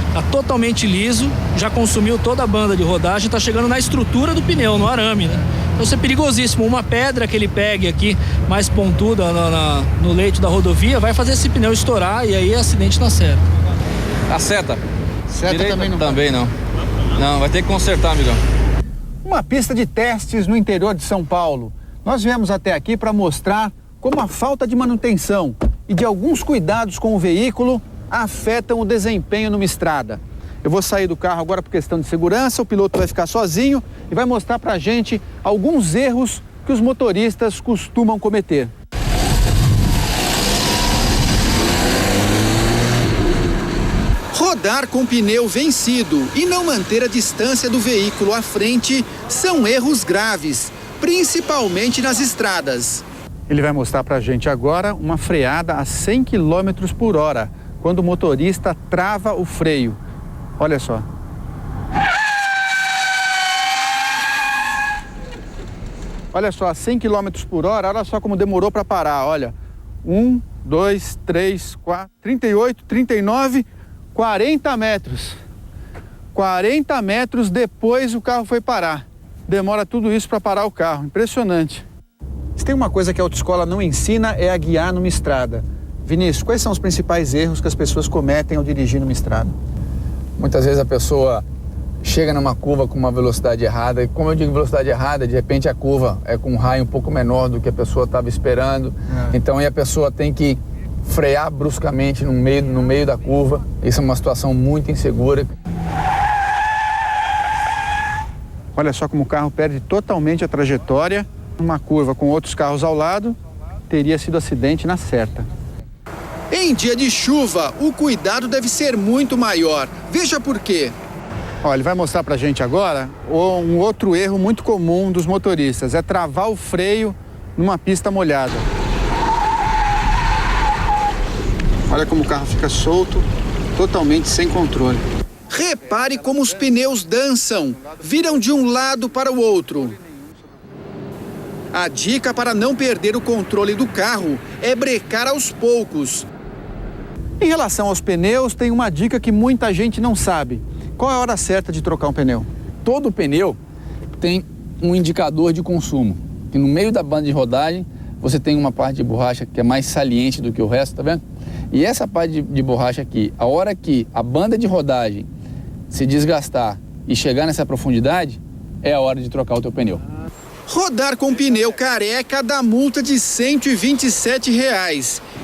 Está totalmente liso, já consumiu toda a banda de rodagem, está chegando na estrutura do pneu, no arame, né? Então isso é perigosíssimo. Uma pedra que ele pegue aqui, mais pontuda no leito da rodovia, vai fazer esse pneu estourar e aí é acidente na seta. A seta? Seta direita, também não. Também não. Não, vai ter que consertar, amigão. Uma pista de testes no interior de São Paulo. Nós viemos até aqui para mostrar como a falta de manutenção e de alguns cuidados com o veículo afetam o desempenho numa estrada. Eu vou sair do carro agora por questão de segurança, o piloto vai ficar sozinho e vai mostrar pra gente alguns erros que os motoristas costumam cometer. Rodar com pneu vencido e não manter a distância do veículo à frente são erros graves, principalmente nas estradas. Ele vai mostrar pra gente agora uma freada a 100 km por hora, quando o motorista trava o freio. Olha só. Olha só, a 100 km por hora, olha só como demorou para parar, olha. 1, 2, 3, 4, 38, 39, 40 metros. 40 metros depois o carro foi parar. Demora tudo isso para parar o carro, impressionante. Se tem uma coisa que a autoescola não ensina é a guiar numa estrada. Vinícius, quais são os principais erros que as pessoas cometem ao dirigir numa estrada? Muitas vezes a pessoa chega numa curva com uma velocidade errada, e como eu digo velocidade errada, de repente a curva é com um raio um pouco menor do que a pessoa estava esperando, então aí a pessoa tem que frear bruscamente no meio da curva. Isso é uma situação muito insegura. Olha só como o carro perde totalmente a trajetória, uma curva com outros carros ao lado, teria sido acidente na certa. Em dia de chuva, o cuidado deve ser muito maior. Veja por quê. Olha, ele vai mostrar pra gente agora um outro erro muito comum dos motoristas, é travar o freio numa pista molhada. Olha como o carro fica solto, totalmente sem controle. Repare como os pneus dançam, viram de um lado para o outro. A dica para não perder o controle do carro é brecar aos poucos. Em relação aos pneus, tem uma dica que muita gente não sabe. Qual é a hora certa de trocar um pneu? Todo pneu tem um indicador de consumo. E no meio da banda de rodagem, você tem uma parte de borracha que é mais saliente do que o resto, tá vendo? E essa parte de borracha aqui, a hora que a banda de rodagem se desgastar e chegar nessa profundidade, é a hora de trocar o teu pneu. Rodar com pneu careca dá multa de R$ 127.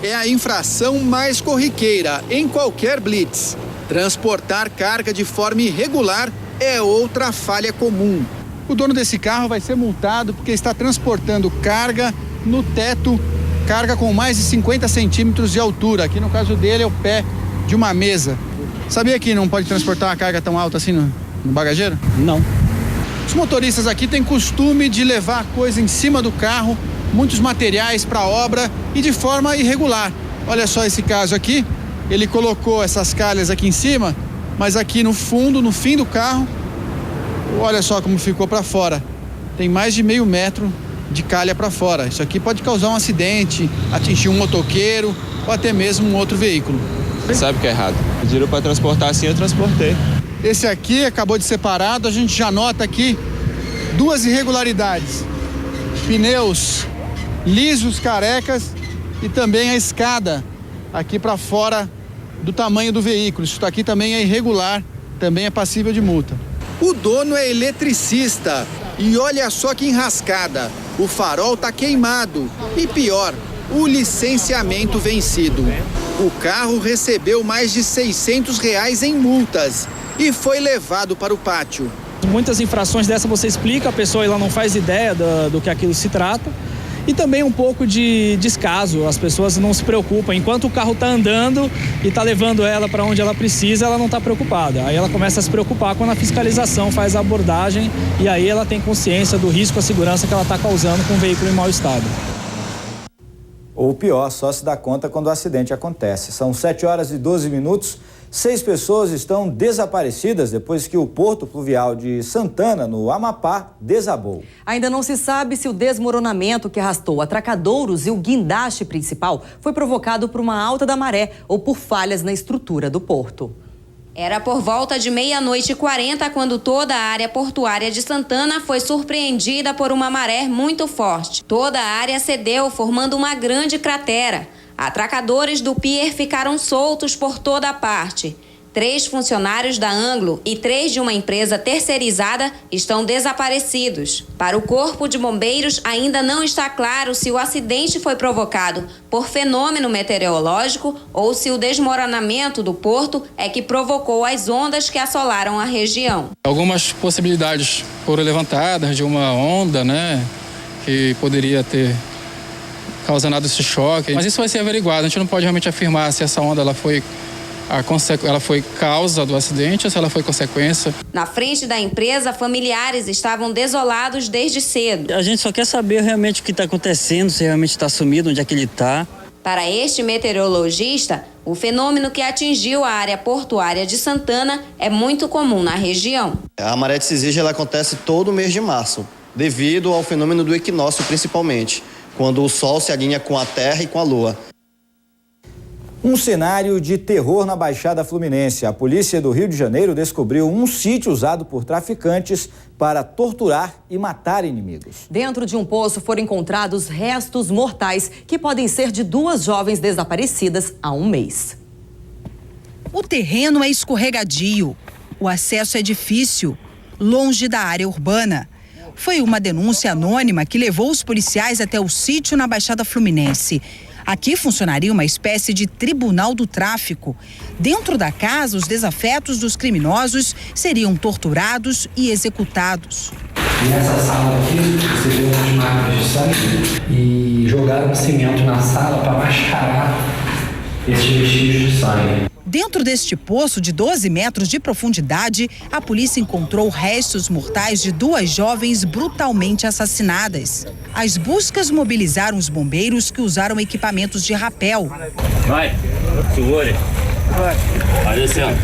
É a infração mais corriqueira em qualquer blitz. Transportar carga de forma irregular é outra falha comum. O dono desse carro vai ser multado porque está transportando carga no teto, carga com mais de 50 centímetros de altura. Aqui no caso dele é o pé de uma mesa. Sabia que não pode transportar uma carga tão alta assim no bagageiro? Não. Os motoristas aqui têm costume de levar coisa em cima do carro, muitos materiais para obra e de forma irregular. Olha só esse caso aqui, ele colocou essas calhas aqui em cima, mas aqui no fundo, no fim do carro, olha só como ficou para fora. Tem mais de meio metro de calha para fora. Isso aqui pode causar um acidente, atingir um motoqueiro ou até mesmo um outro veículo. Sabe que é errado. Pediram para transportar assim, eu transportei. Esse aqui acabou de ser parado, a gente já nota aqui duas irregularidades. Pneus lisos, carecas e também a escada aqui para fora do tamanho do veículo. Isso aqui também é irregular, também é passível de multa. O dono é eletricista e olha só que enrascada. O farol tá queimado e pior, o licenciamento vencido. O carro recebeu mais de R$ 600 em multas e foi levado para o pátio. Muitas infrações dessa você explica, a pessoa ela não faz ideia do que aquilo se trata. E também um pouco de descaso, as pessoas não se preocupam. Enquanto o carro está andando e está levando ela para onde ela precisa, ela não está preocupada. Aí ela começa a se preocupar quando a fiscalização faz a abordagem e aí ela tem consciência do risco à segurança que ela está causando com o veículo em mau estado. Ou pior, só se dá conta quando o acidente acontece. São 7h12. 6 pessoas estão desaparecidas depois que o porto fluvial de Santana, no Amapá, desabou. Ainda não se sabe se o desmoronamento que arrastou atracadouros e o guindaste principal foi provocado por uma alta da maré ou por falhas na estrutura do porto. Era por volta de 00:40 quando toda a área portuária de Santana foi surpreendida por uma maré muito forte. Toda a área cedeu, formando uma grande cratera. Atracadores do pier ficaram soltos por toda a parte. 3 funcionários da Anglo e 3 de uma empresa terceirizada estão desaparecidos. Para o Corpo de Bombeiros, ainda não está claro se o acidente foi provocado por fenômeno meteorológico ou se o desmoronamento do porto é que provocou as ondas que assolaram a região. Algumas possibilidades foram levantadas de uma onda, que poderia ter causado esse choque, mas isso vai ser averiguado. A gente não pode realmente afirmar se essa onda ela foi causa do acidente ou se ela foi consequência. Na frente da empresa, familiares estavam desolados desde cedo. A gente só quer saber realmente o que está acontecendo, se realmente está sumido, onde é que ele está. Para este meteorologista, o fenômeno que atingiu a área portuária de Santana é muito comum na região. A maré de Cisígia ela acontece todo mês de março, devido ao fenômeno do equinócio principalmente, quando o Sol se alinha com a Terra e com a Lua. Um cenário de terror na Baixada Fluminense. A polícia do Rio de Janeiro descobriu um sítio usado por traficantes para torturar e matar inimigos. Dentro de um poço foram encontrados restos mortais que podem ser de 2 jovens desaparecidas há um mês. O terreno é escorregadio. O acesso é difícil, longe da área urbana. Foi uma denúncia anônima que levou os policiais até o sítio na Baixada Fluminense. Aqui funcionaria uma espécie de tribunal do tráfico. Dentro da casa, os desafetos dos criminosos seriam torturados e executados. Nessa sala aqui, você vê umas marcas de sangue e jogaram cimento na sala para mascarar esses vestígios de sangue. Dentro deste poço de 12 metros de profundidade, a polícia encontrou restos mortais de 2 jovens brutalmente assassinadas. As buscas mobilizaram os bombeiros que usaram equipamentos de rapel. Vai, segure. Vai descendo.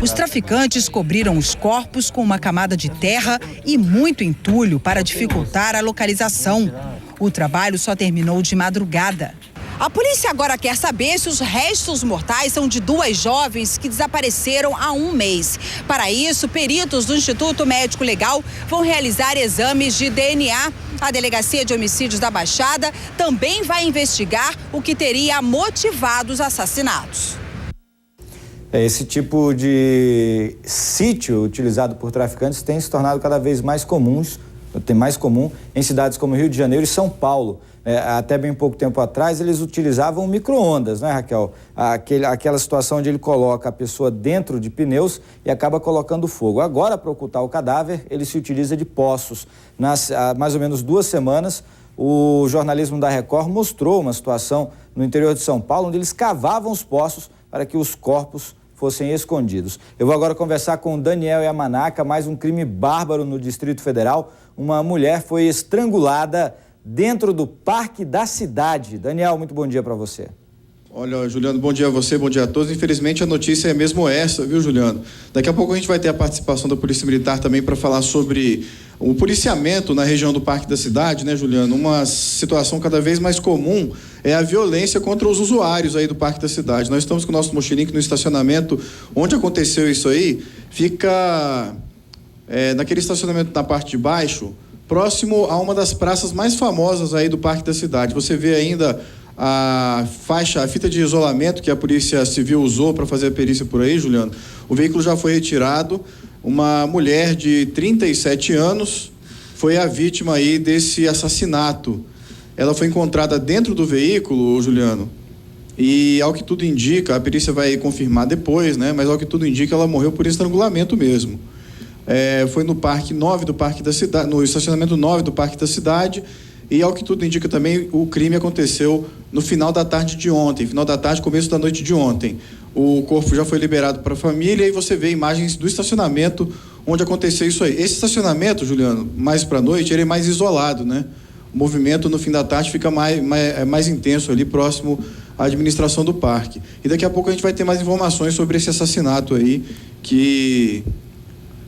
Os traficantes cobriram os corpos com uma camada de terra e muito entulho para dificultar a localização. O trabalho só terminou de madrugada. A polícia agora quer saber se os restos mortais são de 2 jovens que desapareceram há um mês. Para isso, peritos do Instituto Médico Legal vão realizar exames de DNA. A Delegacia de Homicídios da Baixada também vai investigar o que teria motivado os assassinatos. Esse tipo de sítio utilizado por traficantes tem se tornado cada vez mais comum em cidades como Rio de Janeiro e São Paulo. Até bem pouco tempo atrás, eles utilizavam micro-ondas, né, Raquel? Aquela situação onde ele coloca a pessoa dentro de pneus e acaba colocando fogo. Agora, para ocultar o cadáver, ele se utiliza de poços. Há mais ou menos 2 semanas, o jornalismo da Record mostrou uma situação no interior de São Paulo, onde eles cavavam os poços para que os corpos fossem escondidos. Eu vou agora conversar com Daniel Yamanaka, mais um crime bárbaro no Distrito Federal. Uma mulher foi estrangulada dentro do Parque da Cidade. Daniel, muito bom dia para você. Olha, Juliano, bom dia a você, bom dia a todos. Infelizmente a notícia é mesmo essa, viu, Juliano? Daqui a pouco a gente vai ter a participação da Polícia Militar também para falar sobre o policiamento na região do Parque da Cidade, né, Juliano? Uma situação cada vez mais comum é a violência contra os usuários aí do Parque da Cidade. Nós estamos com o nosso mochilinho no estacionamento onde aconteceu isso aí, fica naquele estacionamento na parte de baixo, próximo a uma das praças mais famosas aí do Parque da Cidade. Você vê ainda a fita de isolamento que a Polícia Civil usou para fazer a perícia por aí, Juliano. O veículo já foi retirado. Uma mulher de 37 anos foi a vítima aí desse assassinato. Ela foi encontrada dentro do veículo, Juliano, e ao que tudo indica, a perícia vai confirmar depois, né? Mas ao que tudo indica, ela morreu por estrangulamento mesmo. Foi no Parque 9 do Parque da Cidade, no estacionamento 9 do Parque da Cidade, e ao que tudo indica também, o crime aconteceu no final da tarde de ontem, começo da noite de ontem. O corpo já foi liberado para a família e você vê imagens do estacionamento onde aconteceu isso aí. Esse estacionamento, Juliano, mais para a noite, ele é mais isolado, né? O movimento no fim da tarde fica mais intenso ali, próximo à administração do parque. E daqui a pouco a gente vai ter mais informações sobre esse assassinato aí, que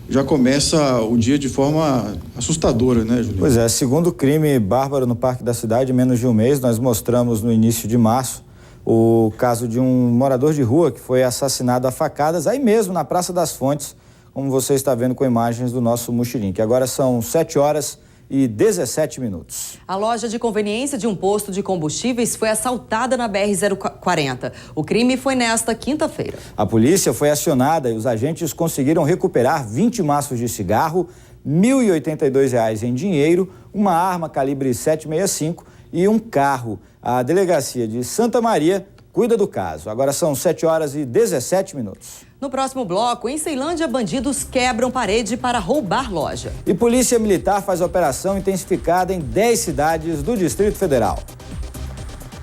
já começa o dia de forma assustadora, né, Juliano? Pois é, segundo crime bárbaro no Parque da Cidade, em menos de um mês. Nós mostramos no início de março o caso de um morador de rua que foi assassinado a facadas aí mesmo na Praça das Fontes, como você está vendo com imagens do nosso mochilinho, que agora são 7h30. e 17 minutos. A loja de conveniência de um posto de combustíveis foi assaltada na BR-040. O crime foi nesta quinta-feira. A polícia foi acionada e os agentes conseguiram recuperar 20 maços de cigarro, R$ 1.082 em dinheiro, uma arma calibre 7,65 e um carro. A delegacia de Santa Maria cuida do caso. Agora são 7 horas e 17 minutos. No próximo bloco, em Ceilândia, bandidos quebram parede para roubar loja. E Polícia Militar faz operação intensificada em 10 cidades do Distrito Federal.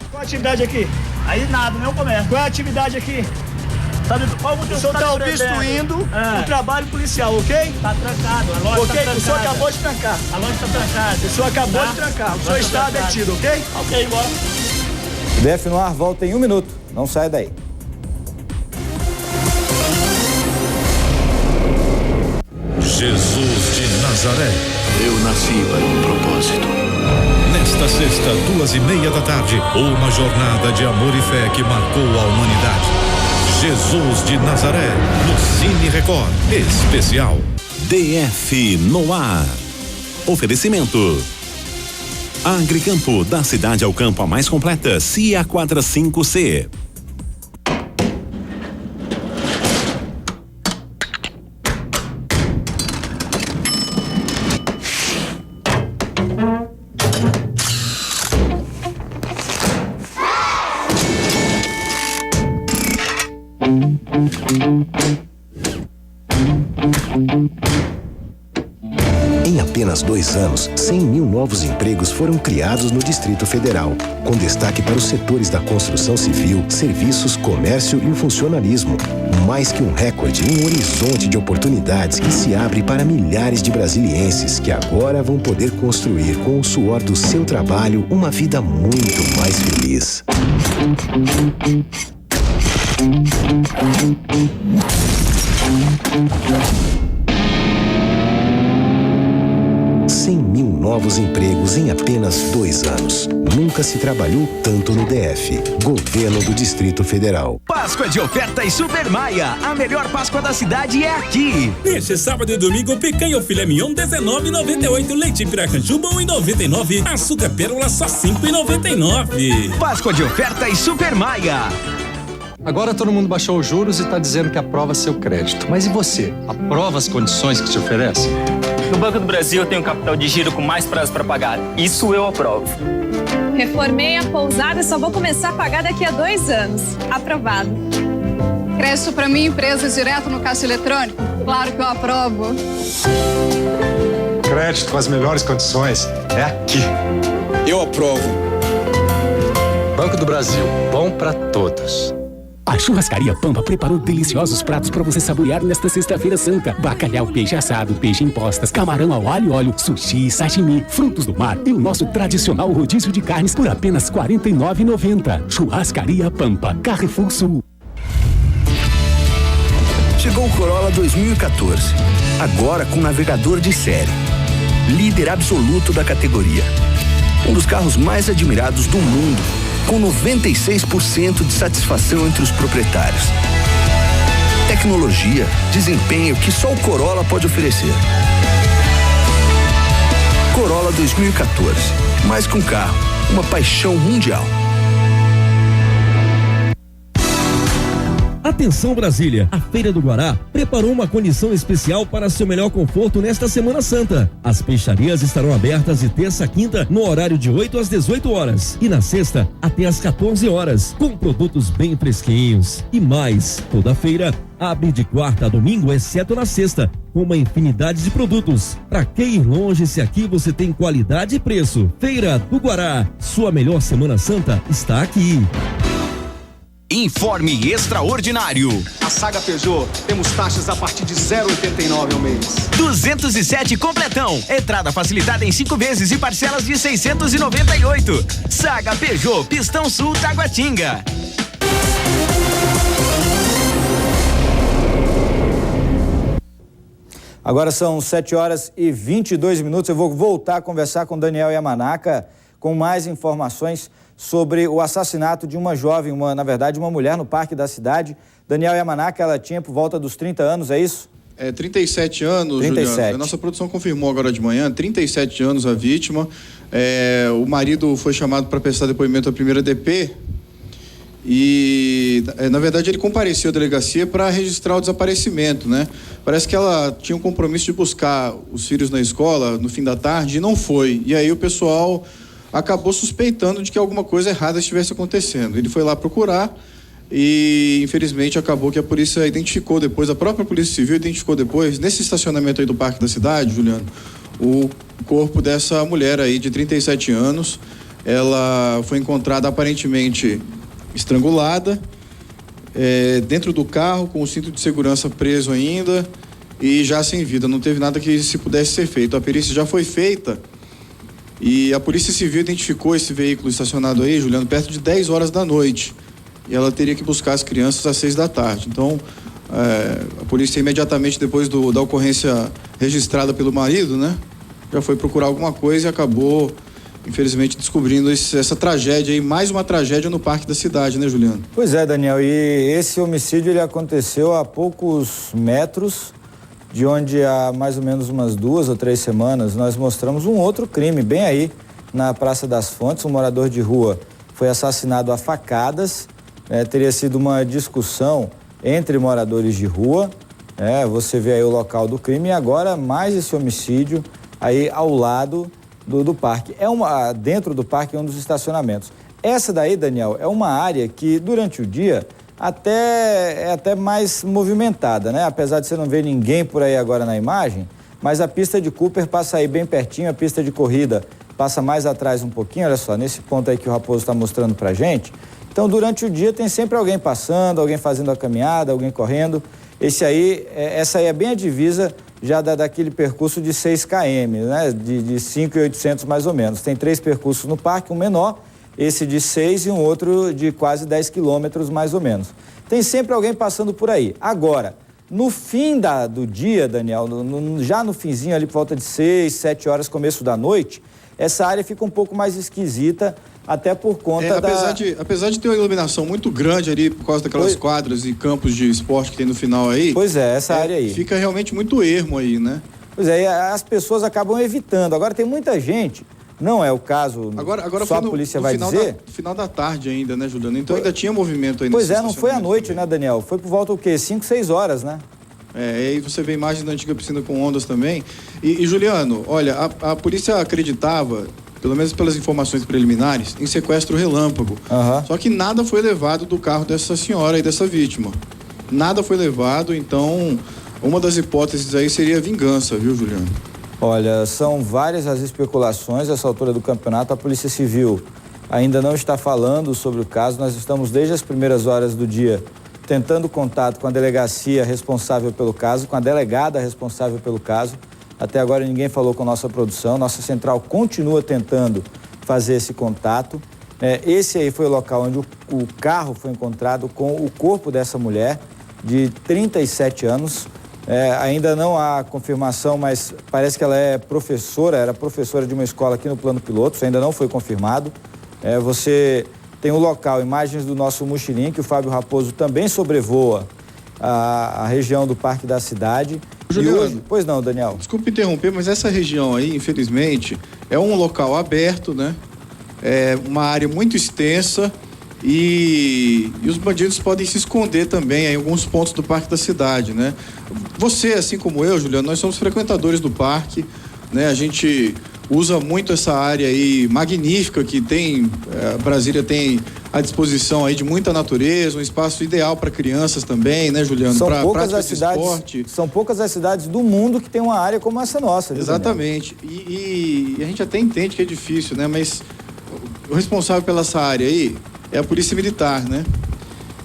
Qual a atividade aqui? Aí nada, não comércio. Qual é a atividade aqui? Sabe, o senhor está obstruindo o trabalho policial, ok? Está trancado, a loja está trancada. O senhor acabou de trancar. A loja está trancada. O senhor acabou de trancar. O senhor está detido, ok? Ok, bora. O DF no ar volta em 1 minuto. Não sai daí. Jesus de Nazaré. Eu nasci para um propósito. Nesta sexta, 2:30 da tarde, uma jornada de amor e fé que marcou a humanidade. Jesus de Nazaré, no Cine Record Especial. DF no ar. Oferecimento. Agricampo, da cidade ao campo a mais completa, CIA 45C. Em apenas 2 anos, 100 mil novos empregos foram criados no Distrito Federal, com destaque para os setores da construção civil, serviços, comércio e o funcionalismo. Mais que um recorde, um horizonte de oportunidades que se abre para milhares de brasilienses que agora vão poder construir, com o suor do seu trabalho, uma vida muito mais feliz. 100 mil novos empregos em apenas 2 anos. Nunca se trabalhou tanto no DF. Governo do Distrito Federal. Páscoa de oferta e Super Maia. A melhor Páscoa da cidade é aqui. Neste sábado e domingo, picanha ou filé mignon R$19,98. Leite Piracanjuba R$1,99. Açúcar pérola só R$5,99. Páscoa de oferta e Super Maia. Agora todo mundo baixou os juros e está dizendo que aprova seu crédito. Mas e você? Aprova as condições que te oferece? No Banco do Brasil eu tenho capital de giro com mais prazo para pagar. Isso eu aprovo. Reformei a pousada e só vou começar a pagar daqui a 2 anos. Aprovado. Crédito para minha empresa direto no caixa eletrônico? Claro que eu aprovo. Crédito com as melhores condições é aqui. Eu aprovo. Banco do Brasil, bom para todos. A Churrascaria Pampa preparou deliciosos pratos para você saborear nesta sexta-feira santa. Bacalhau, peixe assado, peixe em postas, camarão ao alho e óleo, sushi, sashimi, frutos do mar e o nosso tradicional rodízio de carnes por apenas R$ 49,90. Churrascaria Pampa, Carrefour Sul. Chegou o Corolla 2014. Agora com navegador de série. Líder absoluto da categoria. Um dos carros mais admirados do mundo, com 96% de satisfação entre os proprietários. Tecnologia, desempenho que só o Corolla pode oferecer. Corolla 2014. Mais que um carro, uma paixão mundial. Atenção Brasília, a Feira do Guará preparou uma condição especial para seu melhor conforto nesta Semana Santa. As peixarias estarão abertas de terça a quinta no horário de 8 às 18 horas e na sexta até às 14 horas, com produtos bem fresquinhos. E mais, toda feira abre de quarta a domingo, exceto na sexta, com uma infinidade de produtos. Pra que ir longe se aqui você tem qualidade e preço? Feira do Guará, sua melhor Semana Santa está aqui. Informe Extraordinário. A Saga Peugeot, temos taxas a partir de 0,89 ao mês. 207 completão. Entrada facilitada em 5 vezes e parcelas de 698. Saga Peugeot, Pistão Sul, Taguatinga. Agora são 7 horas e 22 minutos. Eu vou voltar a conversar com Daniel Yamanaka com mais informações sobre o assassinato de uma jovem, uma mulher no Parque da Cidade. Daniel Yamanaka, ela tinha por volta dos 30 anos, é isso? 37 anos, 37. Juliano. A nossa produção confirmou agora de manhã, 37 anos a vítima. O marido foi chamado para prestar depoimento à primeira DP e, na verdade, ele compareceu à delegacia para registrar o desaparecimento, né? Parece que ela tinha um compromisso de buscar os filhos na escola no fim da tarde e não foi. E aí o pessoal acabou suspeitando de que alguma coisa errada estivesse acontecendo. Ele foi lá procurar e, infelizmente, acabou que a polícia identificou depois, a própria Polícia Civil identificou depois, nesse estacionamento aí do Parque da Cidade, Juliano, o corpo dessa mulher aí de 37 anos. Ela foi encontrada aparentemente estrangulada, dentro do carro, com o cinto de segurança preso ainda e já sem vida. Não teve nada que se pudesse ser feito. A perícia já foi feita e a Polícia Civil identificou esse veículo estacionado aí, Juliano, perto de 10 horas da noite. E ela teria que buscar as crianças às 6 da tarde. Então, a polícia imediatamente depois da ocorrência registrada pelo marido, né, já foi procurar alguma coisa e acabou, infelizmente, descobrindo essa tragédia aí, mais uma tragédia no Parque da Cidade, né, Juliano? Pois é, Daniel, e esse homicídio ele aconteceu a poucos metros de onde há mais ou menos umas 2 ou 3 semanas nós mostramos um outro crime bem aí na Praça das Fontes. Um morador de rua foi assassinado a facadas. Teria sido uma discussão entre moradores de rua, você vê aí o local do crime e agora mais esse homicídio aí ao lado do parque. Dentro do parque é um dos estacionamentos. Essa daí, Daniel, é uma área que durante o dia é até mais movimentada, né? Apesar de você não ver ninguém por aí agora na imagem, mas a pista de Cooper passa aí bem pertinho, a pista de corrida passa mais atrás um pouquinho, olha só, nesse ponto aí que o Raposo está mostrando pra gente. Então, durante o dia tem sempre alguém passando, alguém fazendo a caminhada, alguém correndo. Essa aí é bem a divisa já daquele percurso de 6 km, né? De 5.800 mais ou menos. Tem 3 percursos no parque, um menor, esse de 6 e um outro de quase 10 quilômetros mais ou menos. Tem sempre alguém passando por aí. Agora, no fim do dia, Daniel, já no finzinho ali por volta de 6, 7 horas, começo da noite, essa área fica um pouco mais esquisita, até por conta apesar de ter uma iluminação muito grande ali, por causa daquelas quadras e campos de esporte que tem no final aí. Pois essa área aí. Fica realmente muito ermo aí, né? Pois é, as pessoas acabam evitando. Agora tem muita gente, não é o caso, agora só a polícia vai dizer. No final da tarde ainda, né, Juliano? Então ainda tinha movimento aí. Pois não foi à noite, né, Daniel? Foi por volta o quê? 5, 6 horas, né? Aí você vê imagens da antiga piscina com ondas também. E Juliano, olha, a polícia acreditava, pelo menos pelas informações preliminares, em sequestro relâmpago. Só que nada foi levado do carro dessa senhora e dessa vítima. Nada foi levado, então uma das hipóteses aí seria vingança, viu, Juliano? Olha, são várias as especulações nessa altura do campeonato. A Polícia Civil ainda não está falando sobre o caso. Nós estamos desde as primeiras horas do dia tentando contato com a delegacia responsável pelo caso, com a delegada responsável pelo caso. Até agora ninguém falou com a nossa produção. Nossa central continua tentando fazer esse contato. Esse aí foi o local onde o carro foi encontrado com o corpo dessa mulher de 37 anos. Ainda não há confirmação, mas parece que ela era professora de uma escola aqui no Plano Piloto, isso ainda não foi confirmado. Você tem o local, imagens do nosso mochilim, que o Fábio Raposo também sobrevoa a região do Parque da Cidade. Juliano, hoje... Pois não, Daniel. Desculpe interromper, mas essa região aí, infelizmente, é um local aberto, né? É uma área muito extensa e os bandidos podem se esconder também em alguns pontos do Parque da Cidade, né? Você, assim como eu, Juliano, nós somos frequentadores do parque, né? A gente usa muito essa área aí magnífica que tem, Brasília tem à disposição aí de muita natureza, um espaço ideal para crianças também, né, Juliano? São poucas as cidades do mundo que tem uma área como essa nossa. Exatamente. E a gente até entende que é difícil, né? Mas o responsável pela essa área aí é a Polícia Militar, né?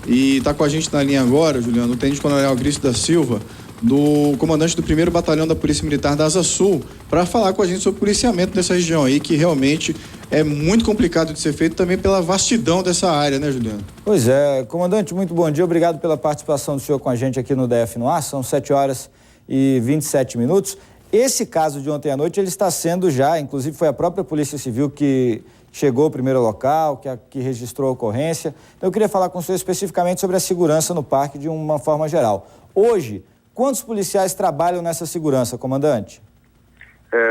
E tá com a gente na linha agora, Juliano, o Tenente Coronel Grício da Silva, do comandante do 1º Batalhão da Polícia Militar da Asa Sul, para falar com a gente sobre o policiamento dessa região aí, que realmente é muito complicado de ser feito também pela vastidão dessa área, né, Juliano? Pois é, comandante, muito bom dia, obrigado pela participação do senhor com a gente aqui no DF no ar, são 7 horas e 27 minutos. Esse caso de ontem à noite, ele está sendo já, inclusive foi a própria Polícia Civil que chegou ao primeiro local, que registrou a ocorrência. Então, eu queria falar com o senhor especificamente sobre a segurança no parque de uma forma geral. Hoje, Quantos policiais trabalham nessa segurança, comandante?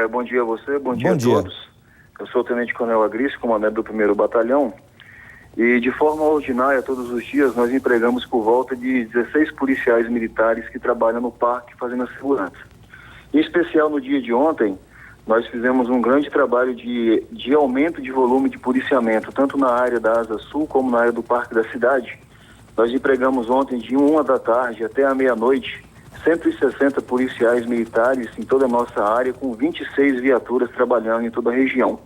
Bom dia a você, bom dia a todos. Eu sou o Tenente Coronel Agrício, comandante do 1º Batalhão. E de forma ordinária, todos os dias, nós empregamos por volta de 16 policiais militares que trabalham no parque fazendo a segurança. Em especial no dia de ontem, nós fizemos um grande trabalho de aumento de volume de policiamento, tanto na área da Asa Sul como na área do Parque da Cidade. Nós empregamos ontem de 1 da tarde até a meia-noite 160 policiais militares em toda a nossa área, com 26 viaturas trabalhando em toda a região.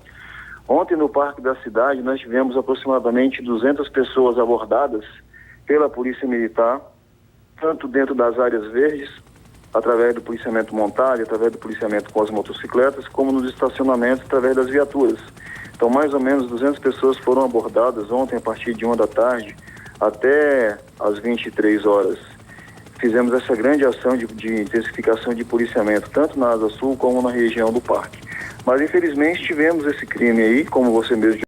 Ontem no Parque da Cidade nós tivemos aproximadamente 200 pessoas abordadas pela Polícia Militar, tanto dentro das áreas verdes, através do policiamento montado, através do policiamento com as motocicletas, como nos estacionamentos, através das viaturas. Então, mais ou menos 200 pessoas foram abordadas ontem a partir de 1 da tarde até às 23 horas. Fizemos essa grande ação de intensificação de policiamento, tanto na Asa Sul como na região do parque. Mas, infelizmente, tivemos esse crime aí, como você mesmo